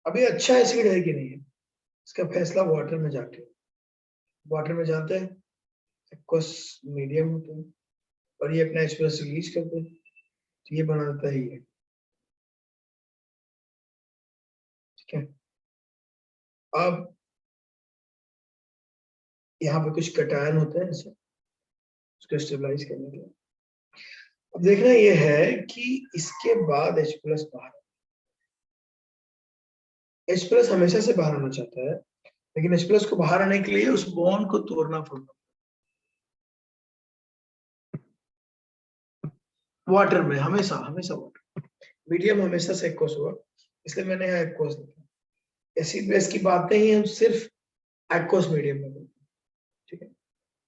अभी अच्छा एसिड है कि नहीं है, इसका फैसला वाटर में जाके, वाटर में जाते हैं, एक्वस मीडियम होते हैं, और ये अपना एक्सप्रेस रिलीज करते हैं, तो ये बनाता है ये। ठीक है, अब यहाँ पे कुछ कटायन होते हैं ऐसे, उसको स्टेबलाइज करने के लिए। अब देखना ये है कि इसके बाद H प्लस बाहर, H प्लस हमेशा से बाहर आना चाहता है, लेकिन H प्लस को बाहर आने के लिए उस बॉन्ड को तोड़ना पड़ता है। वाटर में हमेशा, हमेशा वाटर, मीडियम हमेशा से एक्वस होगा, इसलिए मैंने यहाँ एक्वस लिखा। एसिड बेस की बातें ही हम सिर्फ एक्वस मीडियम में करते हैं। ठीक है,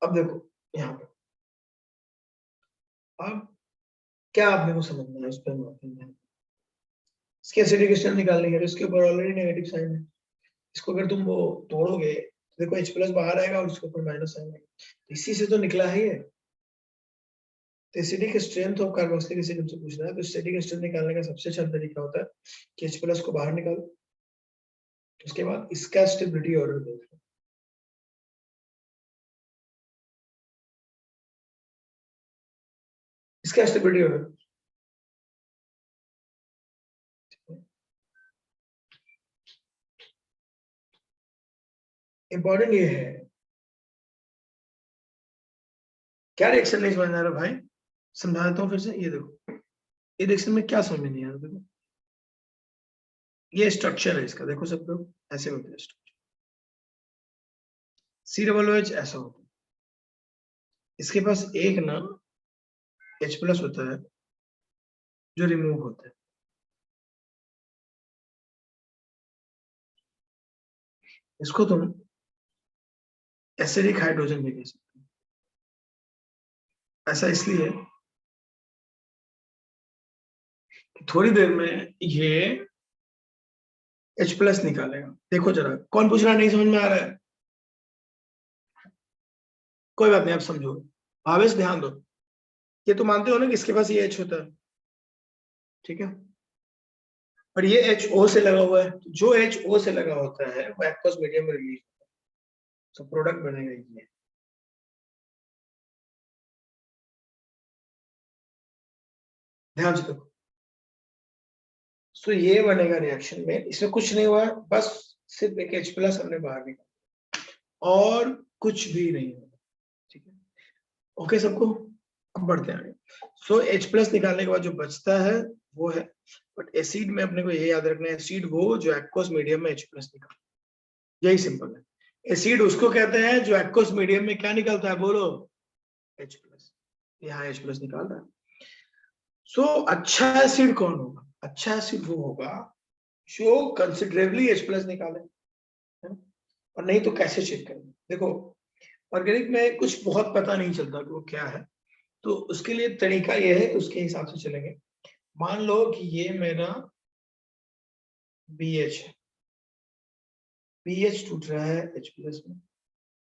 अब देखो यहाँ पे, अब क्या आपने को समझना है इस पर, इसके एसिडिक स्ट्रेंथ निकालने के लिए, इसके ऊपर ऑलरेडी नेगेटिव साइन है, इसको अगर तुम वो तोड़ोगे तो देखो H प्लस बाहर आएगा और इसके ऊपर माइनस साइन आएगा, तो इसी से तो निकला है ये। तो acidic strength of carboxylic acid हमसे पूछ रहा है, तो एसिडिक स्ट्रेंथ निकालने का सबसे अच्छा तरीका होता है कि H प्लस को बाहर निकालो, उसके बाद इसका स्टेबिलिटी ऑर्डर देख लो। इसका स्टेबिलिटी ऑर्डर इंपॉर्टेंट ये है, क्या रिएक्शन नहीं समझ आ रहा भाई, समझा देता हूँ फिर से। ये देखो, ये रिएक्शन में क्या समझ में नहीं आ रहा, देखो ये स्ट्रक्चर है इसका, देखो सब लोग ऐसे होते हैं स्ट्रक्चर, सी डबल एच ऐसा होता है, इसके पास एक ना H प्लस होता है जो रिमूव होता है, इसको तुम एसिडिक हाइड्रोजन भी कह सकते हो। ऐसा इसलिए कि थोड़ी देर में ये H प्लस निकालेगा। देखो जरा, कौन पूछ रहा है नहीं समझ में आ रहा है? कोई बात नहीं, आप समझो, भावेश ध्यान दो। ये तो मानते हो ना कि इसके पास ये H होता है, ठीक है, और ये HO से लगा हुआ है, तो जो HO से लगा होता है वो एक्वस मीडियम में रिलीज, तो प्रोडक्ट बनेगा ये। ध्यान से देखो, सो ये बनेगा रिएक्शन में, इसमें कुछ नहीं हुआ है, बस सिर्फ एक H+ हमने बाहर निकाला और कुछ भी नहीं होगा, ठीक है। ओके सबको, अब बढ़ते हैं आगे। सो H+ निकालने के बाद जो बचता है वो है, बट एसिड में अपने को ये याद रखना है, एसिड वो जो एक्वस मीडियम में H+ निकाल, यही सिंपल है। एसिड उसको कहते हैं जो एक्वस मीडियम में क्या निकलता है, बोलो, H+। यहाँ H+ निकाल रहा है। सो अच्छा एसिड कौन होगा? अच्छा एसिड वो होगा जो कंसिडरेबली H+ निकाले, है ना? और नहीं तो कैसे चेक करेंगे? देखो ऑर्गेनिक में कुछ बहुत पता नहीं चलता कि वो क्या है, तो उसके लिए तरीका ये है, उसके हिसाब से चलेंगे। मान लो कि ये मेरा BH है, BH टूट रहा है H+ में,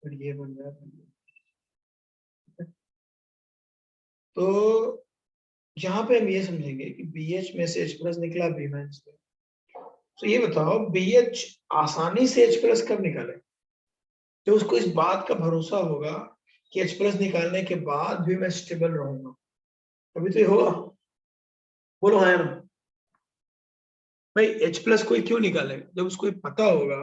और ये बन रहा है। तो यहाँ पे हम ये समझेंगे कि BH में से H+ निकला, B- में। तो ये बताओ BH आसानी से H+ कब निकाले? तो उसको इस बात का भरोसा होगा कि H+ निकालने के बाद भी मैं स्टेबल रहूंगा, तभी तो ये होगा। बोलो हाँ या ना? भाई H+ कोई क्यों निकालेगा? जब उसको पता होगा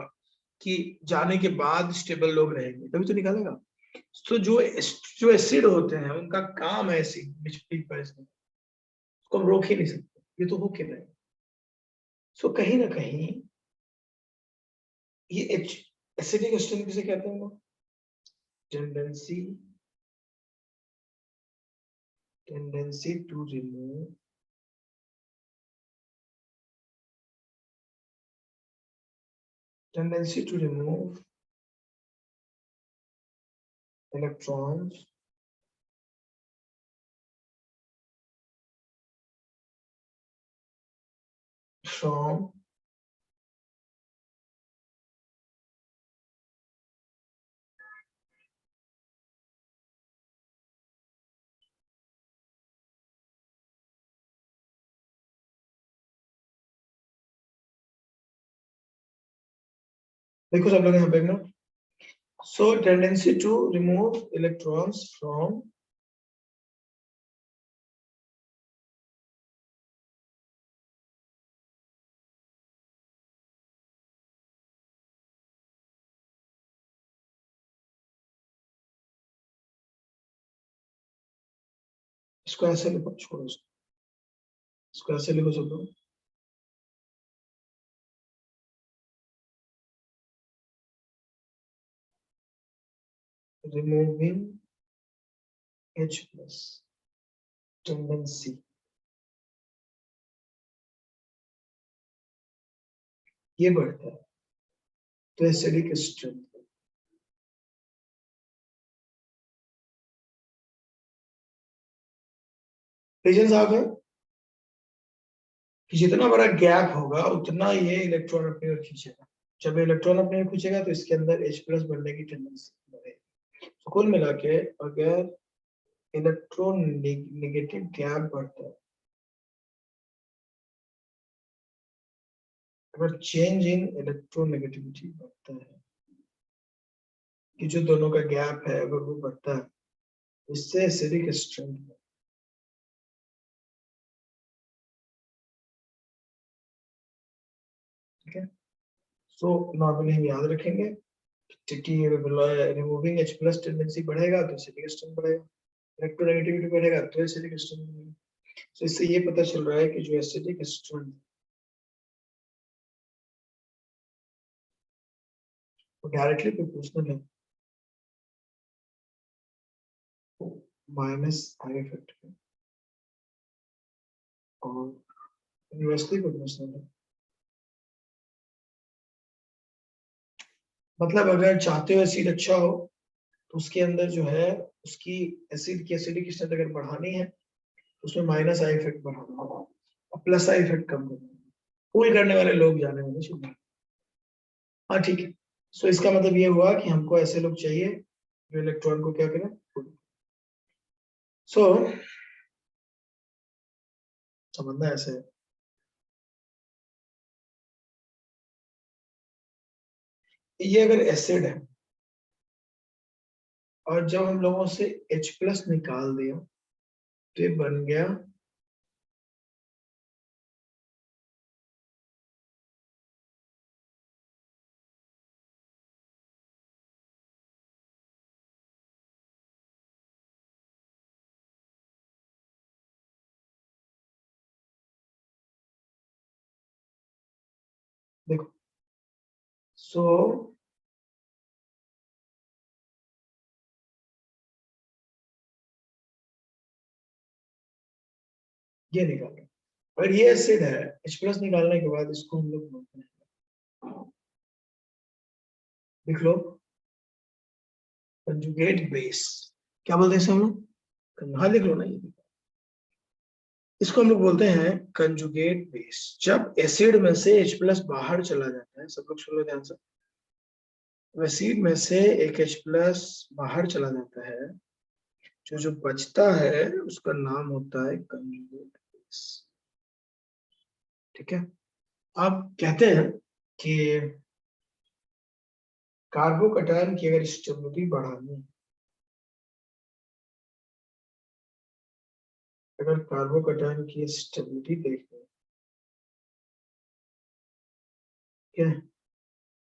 कि जाने के बाद स्टेबल लोग रहेंगे, तभी तो निकालेगा। तो जो एसिड होते हैं उनका काम है एसिड उसको हम रोक ही नहीं सकते, ये तो हो के रहेगा। सो कहीं ना कहीं ये एसिडिक स्ट्रेंथ किसे कहते हैं लोग? Tendency to remove electrons from देखो सब लोग यहाँ पे ना, so tendency to remove electrons from इसको ऐसे लिखो, छोड़ो इसको ऐसे लिखो सब लोग, removing H+ tendency, ये बढ़ता है तो एसिडिक स्ट्रेंथ। रीजन साहब है कि जितना बड़ा गैप होगा उतना ये इलेक्ट्रॉन अपनी ओर खींचेगा, जब इलेक्ट्रॉन अपने ओर खींचेगा तो इसके अंदर H+ बनने की टेंडेंसी बढ़ेगी। तो कुल मिला के अगर इलेक्ट्रॉन नेगेटिव गैप बढ़ता है, अगर चेंज इन इलेक्ट्रोनेगेटिविटी बढ़ता है, कि जो दोनों का गैप है अगर वो बढ़ता है, इससे एसिडिक स्ट्रेंथ, ठीक है। सो नॉर्मली हम याद रखेंगे कि रिमूविंग H+ टेंडेंसी बढ़ेगा तो एसिडिक स्ट्रेंथ बढ़ेगा, इलेक्ट्रोनेगेटिविटी बढ़ेगा तो एसिडिक स्ट्रेंथ बढ़ेगा। तो इससे ये पता चल रहा है कि जो एसिडिक स्ट्रेंथ वो डायरेक्टली प्रोपोर्शनल है माइनस आई इफेक्ट है, और इनवर्सली प्रोपोर्शनल है। मतलब अगर चाहते हो एसिड अच्छा हो तो उसके अंदर जो है उसकी एसिड की एसिडिक स्ट्रेंथ अगर बढ़ानी है तो उसमें माइनस आई इफेक्ट बढ़ाना होगा और प्लस आई इफेक्ट कम करना होगा। फूल करने वाले लोग जाने वाले शुभ। हाँ ठीक है। सो इसका मतलब ये हुआ कि हमको ऐसे लोग चाहिए जो इलेक्ट्रॉन को क्या करें। सो समझना ऐसे है, ये अगर एसिड है और जब हम लोगों से H+ निकाल दिया तो ये बन गया देखो, सो ये निकालो, और ये एसिड है, H प्लस निकालने के बाद इसको हम लोग बोलते हैं, लिख लो, कंजुगेट बेस। क्या बोलते हैं इसे हम लोग? हाँ लिख लो ना, ये इसको हम लोग बोलते हैं कंजुगेट बेस। जब एसिड में से H प्लस बाहर चला जाता है, सब लोग सुन लो ध्यान से, एसिड में से एक H प्लस बाहर चला जाता है, जो बचता है उसका नाम होता है कंजुगेट बेस। ठीक है, अब कहते हैं कि कार्बोकैटायन की अगर स्टेबिलिटी बढ़ानी, अगर कार्बोकैटायन की स्टेबिलिटी देखनी है,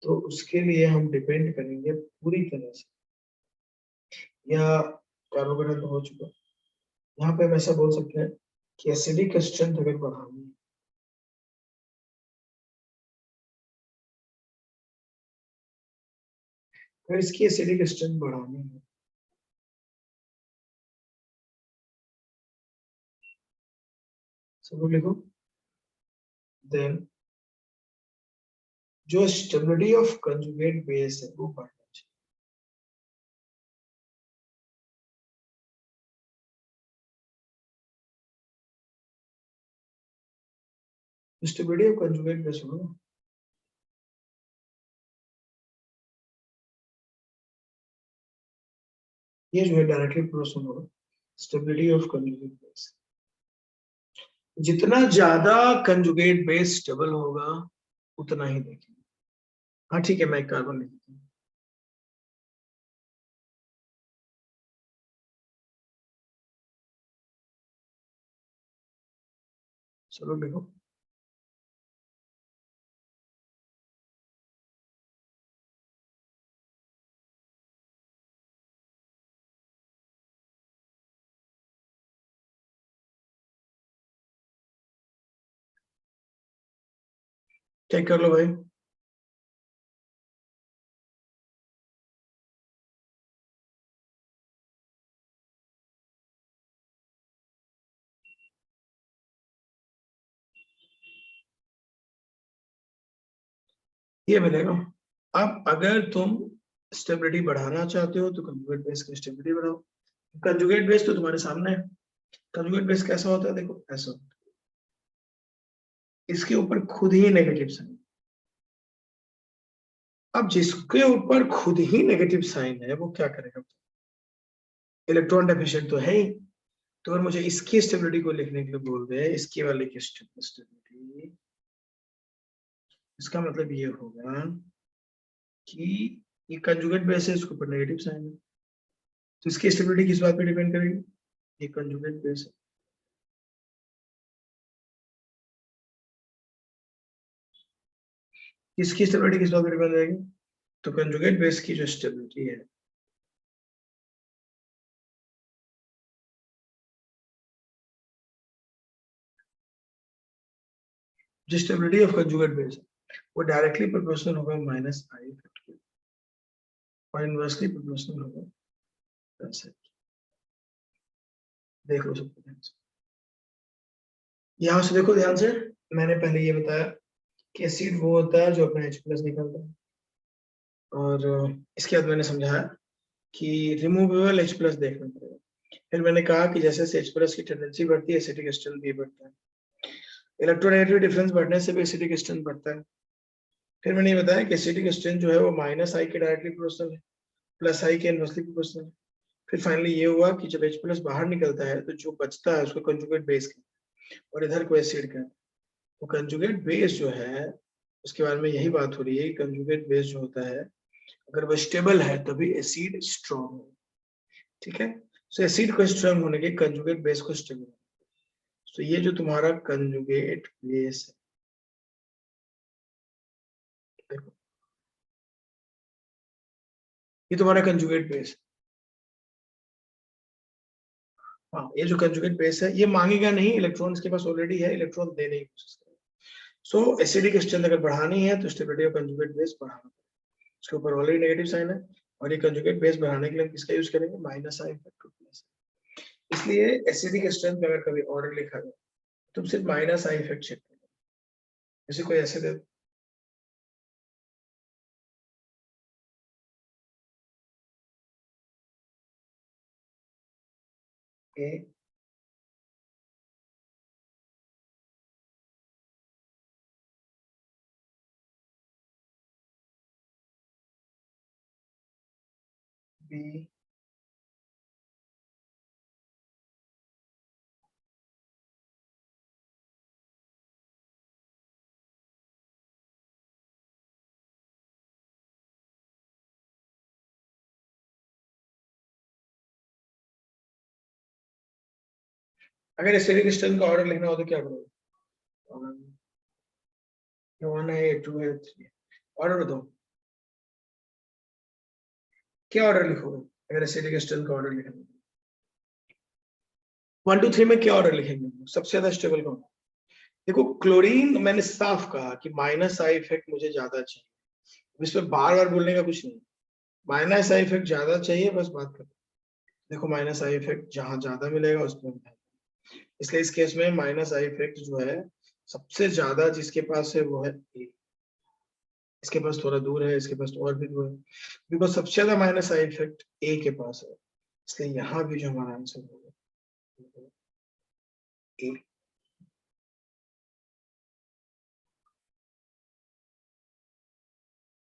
तो उसके लिए हम डिपेंड करेंगे पूरी तरह से, या कार्बोकैटायन तो हो चुका, यहाँ पे हम ऐसा बोल सकते हैं कि एसिडिक स्ट्रेंथ अगर बढ़ानी है, अगर इसकी एसिडिक स्ट्रेंथ बढ़ानी है, सब लोग लिखो, देन जो स्टेबिलिटी ऑफ कंजुगेट बेस है वो बढ़ना चाहिए। स्टेबिलिटी ऑफ कंजुगेट बेस होगा, ये जो है डायरेक्टली प्रोपोर्शनल होगा स्टेबिलिटी ऑफ कंजुगेट बेस। जितना ज्यादा कंजुगेट बेस स्टेबल होगा उतना ही देखेंगे। हाँ ठीक है, मैं एक कार्बन लिख देता हूँ, चलो लिखो, चेक कर लो भाई। ये मिलेगा। अब अगर तुम स्टेबिलिटी बढ़ाना चाहते हो तो कंजुगेट बेस की स्टेबिलिटी बढ़ाओ। कंजुगेट बेस तो तुम्हारे सामने है। कंजुगेट बेस कैसा होता है, देखो ऐसा होता है, इसके ऊपर खुद ही नेगेटिव साइन। अब जिसके ऊपर खुद ही नेगेटिव साइन है वो क्या करेगा? इलेक्ट्रॉन डेफिशिएंट तो है ही। तो अगर मुझे इसकी स्टेबिलिटी को लिखने के लिए बोल दे, इसकी वाले की स्टेबिलिटी, इसका मतलब ये होगा कि ये कंजुगेट बेस है, इसके ऊपर नेगेटिव साइन है, तो इसकी स्टेबिलिटी किस बात पे डिपेंड करेगी? ये कंजुगेट बेस है। इसकी स्टेबिलिटी किस बात पे डिपेंड रहेगी? तो कंजुगेट बेस की जो स्टेबिलिटी है, जो स्टेबिलिटी ऑफ कंजुगेट बेस है, वो डायरेक्टली प्रोपोर्शनल होगा माइनस आई फैक्टोरियल, और इनवर्सली प्रोपोर्शनल होगा प्लस आई। देख लो सबको ध्यान से, यहाँ से देखो ध्यान से। मैंने पहले ये बताया कि एसिड वो होता है जो अपना H प्लस निकालता है, और इसके बाद मैंने समझाया कि रिमूवेबल H प्लस देखना पड़ेगा। फिर मैंने कहा कि जैसे जैसे H प्लस की टेंडेंसी बढ़ती है, एसिडिक स्ट्रेंथ भी बढ़ता है, इलेक्ट्रोनेगेटिव डिफरेंस बढ़ने से भी एसिडिक स्ट्रेंथ बढ़ता है। फिर मैंने ये बताया कि एसिडिक स्ट्रेंथ जो है वो माइनस आई के डायरेक्टली प्रोपोर्शनल है, प्लस आई के इनवर्सली प्रोपोर्शनल है। फिर फाइनली ये हुआ कि जब H प्लस बाहर निकलता है तो जो बचता है उसको कंजुगेट बेस कहते हैं, और इधर को एसिड कहते हैं। तो कंजुगेट बेस जो है उसके बारे में यही बात हो रही है, कंजुगेट बेस जो होता है अगर वो स्टेबल है तभी एसिड स्ट्रॉन्ग हो। ठीक है, सो एसिड को स्ट्रॉन्ग होने के कंजुगेट बेस को स्टेबल। तो ये जो तुम्हारा कंजुगेट बेस है, देखो ये तुम्हारा कंजुगेट बेस। हाँ, ये जो कंजुगेट बेस है ये मांगेगा नहीं, इलेक्ट्रॉन इसके पास ऑलरेडी है, इलेक्ट्रॉन देने की कोशिश करेगा। सो एसिडिक स्ट्रेंथ अगर बढ़ानी है तो स्टेबिलिटी ऑफ कंजुगेट बेस बढ़ाना पड़ेगा। इसके ऊपर ऑलरेडी नेगेटिव साइन है और ये कंजुगेट बेस बढ़ाने के लिए हम किसका यूज करेंगे, माइनस आई इफेक्ट प्लस। इसलिए एसिडिक स्ट्रेंथ में अगर कभी ऑर्डर लिखा जाए तो सिर्फ माइनस आई इफेक्ट चेक करें। जैसे कोई ऐसे दे ए बी अगर एसिडिक स्ट्रेंथ का ऑर्डर लिखना हो तो क्या करोगे, वन है, टू है, थ्री है, ऑर्डर बताओ क्या ऑर्डर लिखोगे अगर एसिडिक स्ट्रेंथ का ऑर्डर लिखना हो। 1 2 3 में क्या ऑर्डर लिखेंगे, सबसे ज्यादा स्टेबल कौन। देखो क्लोरीन मैंने साफ कहा कि माइनस आई इफेक्ट मुझे ज्यादा चाहिए, इसमें बार बार बोलने का कुछ नहीं। माइनस आई इफेक्ट ज्यादा चाहिए, बस बात करो। देखो माइनस आई इफेक्ट जहां ज्यादा मिलेगा उसमें, इसलिए इस केस में माइनस आई इफेक्ट जो है सबसे ज्यादा जिसके पास है वो है ए। इसके पास थोड़ा दूर है, इसके पास और भी दूर है, बिकॉज सबसे ज्यादा माइनस आई इफेक्ट ए के पास है। इसलिए यहाँ भी जो हमारा आंसर होगा ए।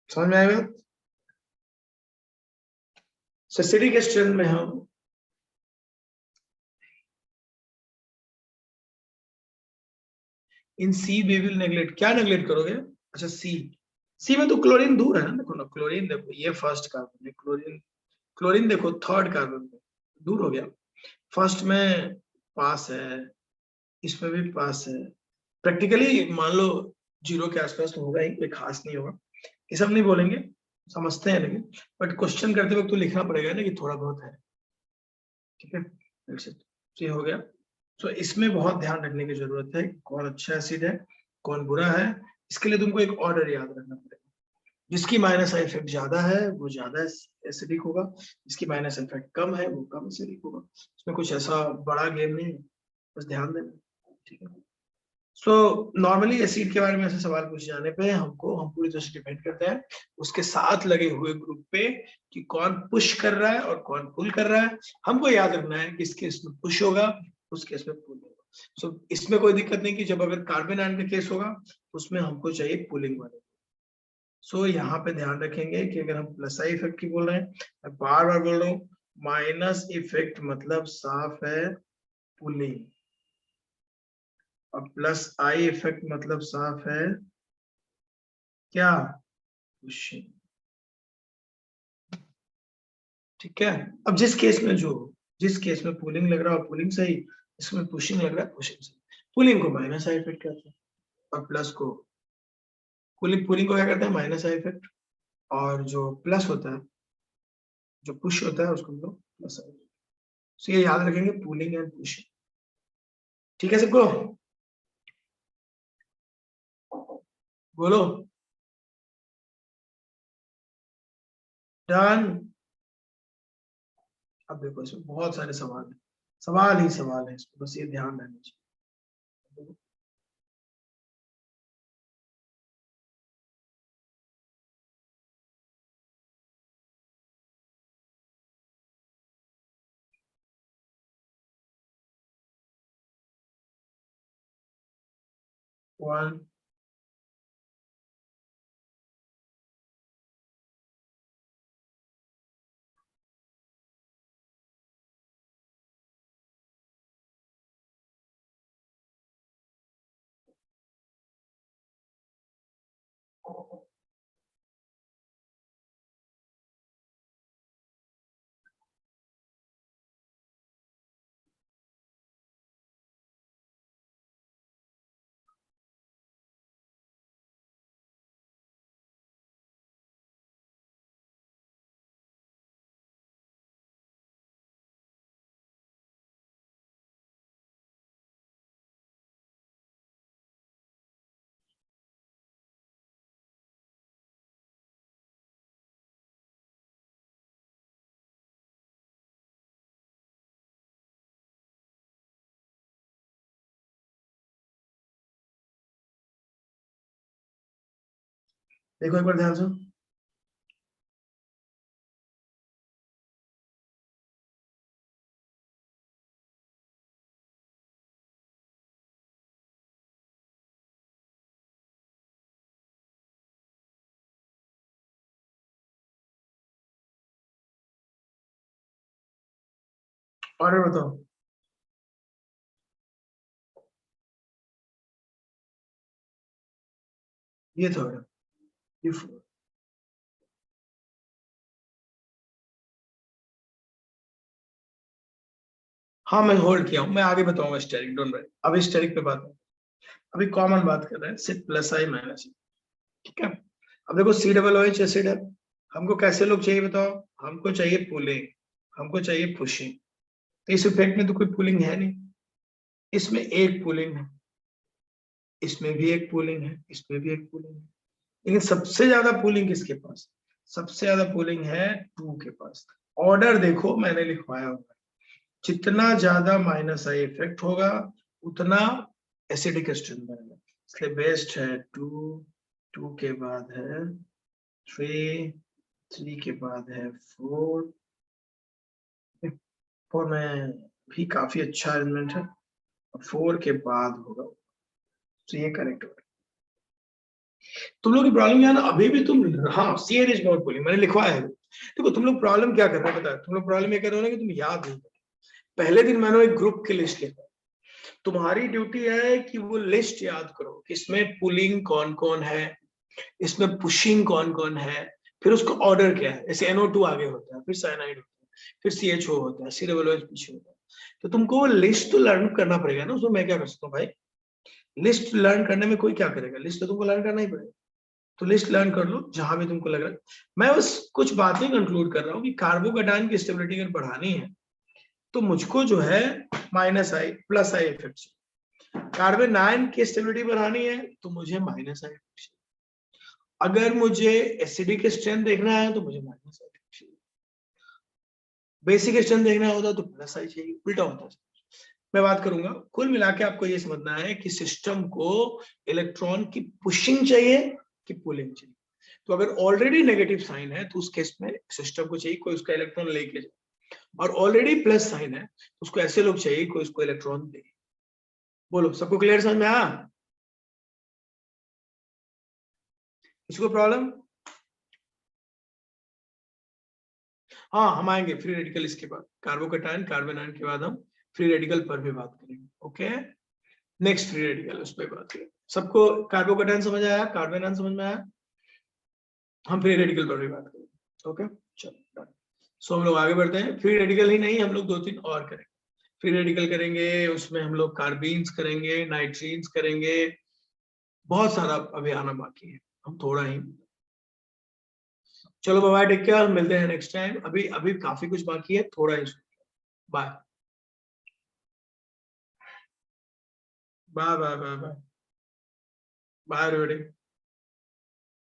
समझ में आएगा। एसिडिक स्ट्रेंथ में हम इन सी वी विल नेग्लेक्ट, क्या नेग्लेक्ट करोगे, अच्छा सी। सी में तो क्लोरीन दूर है ना, देखो ना क्लोरीन, देखो ये फर्स्ट कार्बन है, क्लोरीन क्लोरीन देखो थर्ड कार्बन में दूर हो गया। फर्स्ट में पास है, इसमें भी पास है, प्रैक्टिकली मान लो जीरो के आसपास तो होगा ही, कोई खास नहीं होगा, ये सब नहीं बोलेंगे, समझते हैं लेकिन, बट क्वेश्चन करते वक्त तो लिखना पड़ेगा ना कि थोड़ा बहुत है। ठीक है, that's it। तो ये हो गया। तो इसमें बहुत ध्यान रखने की जरूरत है, कौन अच्छा एसिड है कौन बुरा है। इसके लिए तुमको एक ऑर्डर याद रखना पड़ेगा, जिसकी माइनस आई इफेक्ट ज्यादा है वो ज्यादा एसिडिक होगा, जिसकी माइनस इफेक्ट कम है वो कम एसिडिक होगा। इसमें कुछ ऐसा बड़ा गेम नहीं है, बस ध्यान देना। ठीक है। सो नॉर्मली एसिड के बारे में ऐसे सवाल पूछे जाने पे हम पूरी तरह से डिपेंड करते हैं उसके साथ लगे हुए ग्रुप पे कि कौन पुश कर रहा है और कौन पुल कर रहा है। हमको याद रखना है कि इस केस में पुश होगा, उस केस में पुल होगा। सो इसमें कोई दिक्कत नहीं कि जब अगर कार्बन आयन का केस होगा उसमें हमको चाहिए पुलिंग वाले। सो यहाँ पे ध्यान रखेंगे कि अगर हम प्लस आई इफेक्ट की बोल रहे हैं, मैं बार बार बोल रहा हूँ, माइनस इफेक्ट मतलब साफ है पुलिंग, और प्लस आई इफेक्ट मतलब साफ है क्या, पुशिंग। ठीक है। अब जिस केस में पुलिंग लग रहा है पुलिंग सही, इसमें पुशिंग लग रहा है पुशिंग सही। पुलिंग को माइनस आई इफेक्ट कहते हैं और प्लस को, पुलिंग पुलिंग को क्या कहते हैं, माइनस आई इफेक्ट, और जो प्लस होता है, जो पुश होता है उसको हम लोग प्लस आई। तो ये याद रखेंगे, पुलिंग एंड पुशिंग। ठीक है सबको, बोलो डन। अब देखो इसमें बहुत सारे सवाल है, सवाल ही सवाल है इसमें, बस ये ध्यान रहना चाहिए। वन देखो एक बार ध्यान से, और बताओ। ये थोड़ा, ये हाँ मैं होल्ड किया हूँ, मैं आगे बताऊंगा स्टेरिक, डोंट वरी, अभी स्टेरिक पे बात है। अभी कॉमन बात कर रहे हैं, सिर्फ प्लस आई माइनस, ठीक है। अब देखो C double O H acid है, हमको कैसे लोग चाहिए बताओ, हमको चाहिए पुलिंग, हमको चाहिए पुशिंग। तो इस इफेक्ट में तो कोई पुलिंग है नहीं, इसमें एक पुलिंग है, इसमें भी एक पुलिंग है, इसमें भी एक पुलिंग है, लेकिन सबसे ज्यादा पुलिंग किसके पास, सबसे ज्यादा पुलिंग है टू के पास। ऑर्डर देखो मैंने लिखवाया होगा, जितना ज्यादा माइनस आई इफेक्ट होगा उतना एसिडिक स्ट्रेंथ बनेगा, इसलिए बेस्ट है टू, टू के बाद है थ्री, थ्री के बाद है फोर, फोर में भी काफी अच्छा अरेंजमेंट है, फोर के बाद होगा, तो ये करेक्ट होगा। तुम लोग की प्रॉब्लम क्या है ना, अभी भी तुम, हाँ C N is not pulling मैंने लिखवाया है। देखो तुम लोग प्रॉब्लम क्या कर रहे हो पता है, तुम लोग प्रॉब्लम ये कर रहे हो ना कि तुम याद नहीं कर, पहले दिन मैंने एक ग्रुप की लिस्ट लिखा, तुम्हारी ड्यूटी है कि वो लिस्ट याद करो कि इसमें पुलिंग कौन कौन है, इसमें पुशिंग कौन कौन है, फिर उसका ऑर्डर क्या है, जैसे NO2 आगे होता है, फिर साइनाइड होता है, फिर CHO होता है, COOH पीछे होता है। तो तुमको वो लिस्ट तो लर्न करना पड़ेगा ना, उसमें मैं क्या कर सकता हूँ भाई, लिस्ट लर्न करने में कोई क्या करेगा, लिस्ट तो तुमको लर्न करना ही पड़ेगा। तो लिस्ट लर्न कर लो जहां भी तुमको लग रहा है। मैं बस कुछ बातें कंक्लूड कर रहा हूँ कि कार्बोकेटाइन की स्टेबिलिटी अगर बढ़ानी है तो मुझको जो है minus I plus I effect चाहिए, कार्बोनाइन की स्टेबिलिटी बढ़ानी है तो मुझे माइनस आई इफेक्ट चाहिए, अगर मुझे एसिडिक स्ट्रेंथ देखना है तो मुझे माइनस आई इफेक्ट चाहिए, बेसिक स्ट्रेंथ देखना होता तो प्लस आई चाहिए, उल्टा होता है। मैं बात करूंगा, कुल मिला के आपको ये समझना है कि सिस्टम को इलेक्ट्रॉन की पुशिंग चाहिए कि पुलिंग चाहिए। तो अगर ऑलरेडी नेगेटिव साइन है तो उस केस में सिस्टम को चाहिए कोई उसका इलेक्ट्रॉन लेके जाए, और ऑलरेडी प्लस साइन है तो उसको ऐसे लोग चाहिए कोई उसको इलेक्ट्रॉन दे। बोलो सबको क्लियर समझ में आया, इसको प्रॉब्लम। हाँ हम आएंगे फ्री रेडिकल इसके बाद, कार्बोकेटाइन कार्बोनाइन के बाद हम फ्री रेडिकल पर भी बात करेंगे, ओके। नेक्स्ट फ्री रेडिकल उस पर बात करेंगे। सबको कार्बोकेटाइन समझ आया, कार्बोनाइन समझ में आया, हम फ्री रेडिकल पर भी बात करेंगे, ओके। चलो सो हम लोग आगे बढ़ते हैं, फ्री रेडिकल ही नहीं हम लोग दो तीन और करेंगे, फ्री रेडिकल करेंगे, उसमें हम लोग कार्बीन्स करेंगे, नाइट्रीन्स करेंगे, बहुत सारा अभी आना बाकी है, हम थोड़ा ही। चलो बाय, टेक केयर, मिलते हैं नेक्स्ट टाइम, अभी अभी काफी कुछ बाकी है, थोड़ा ही। Bye bye bye bye bye bye.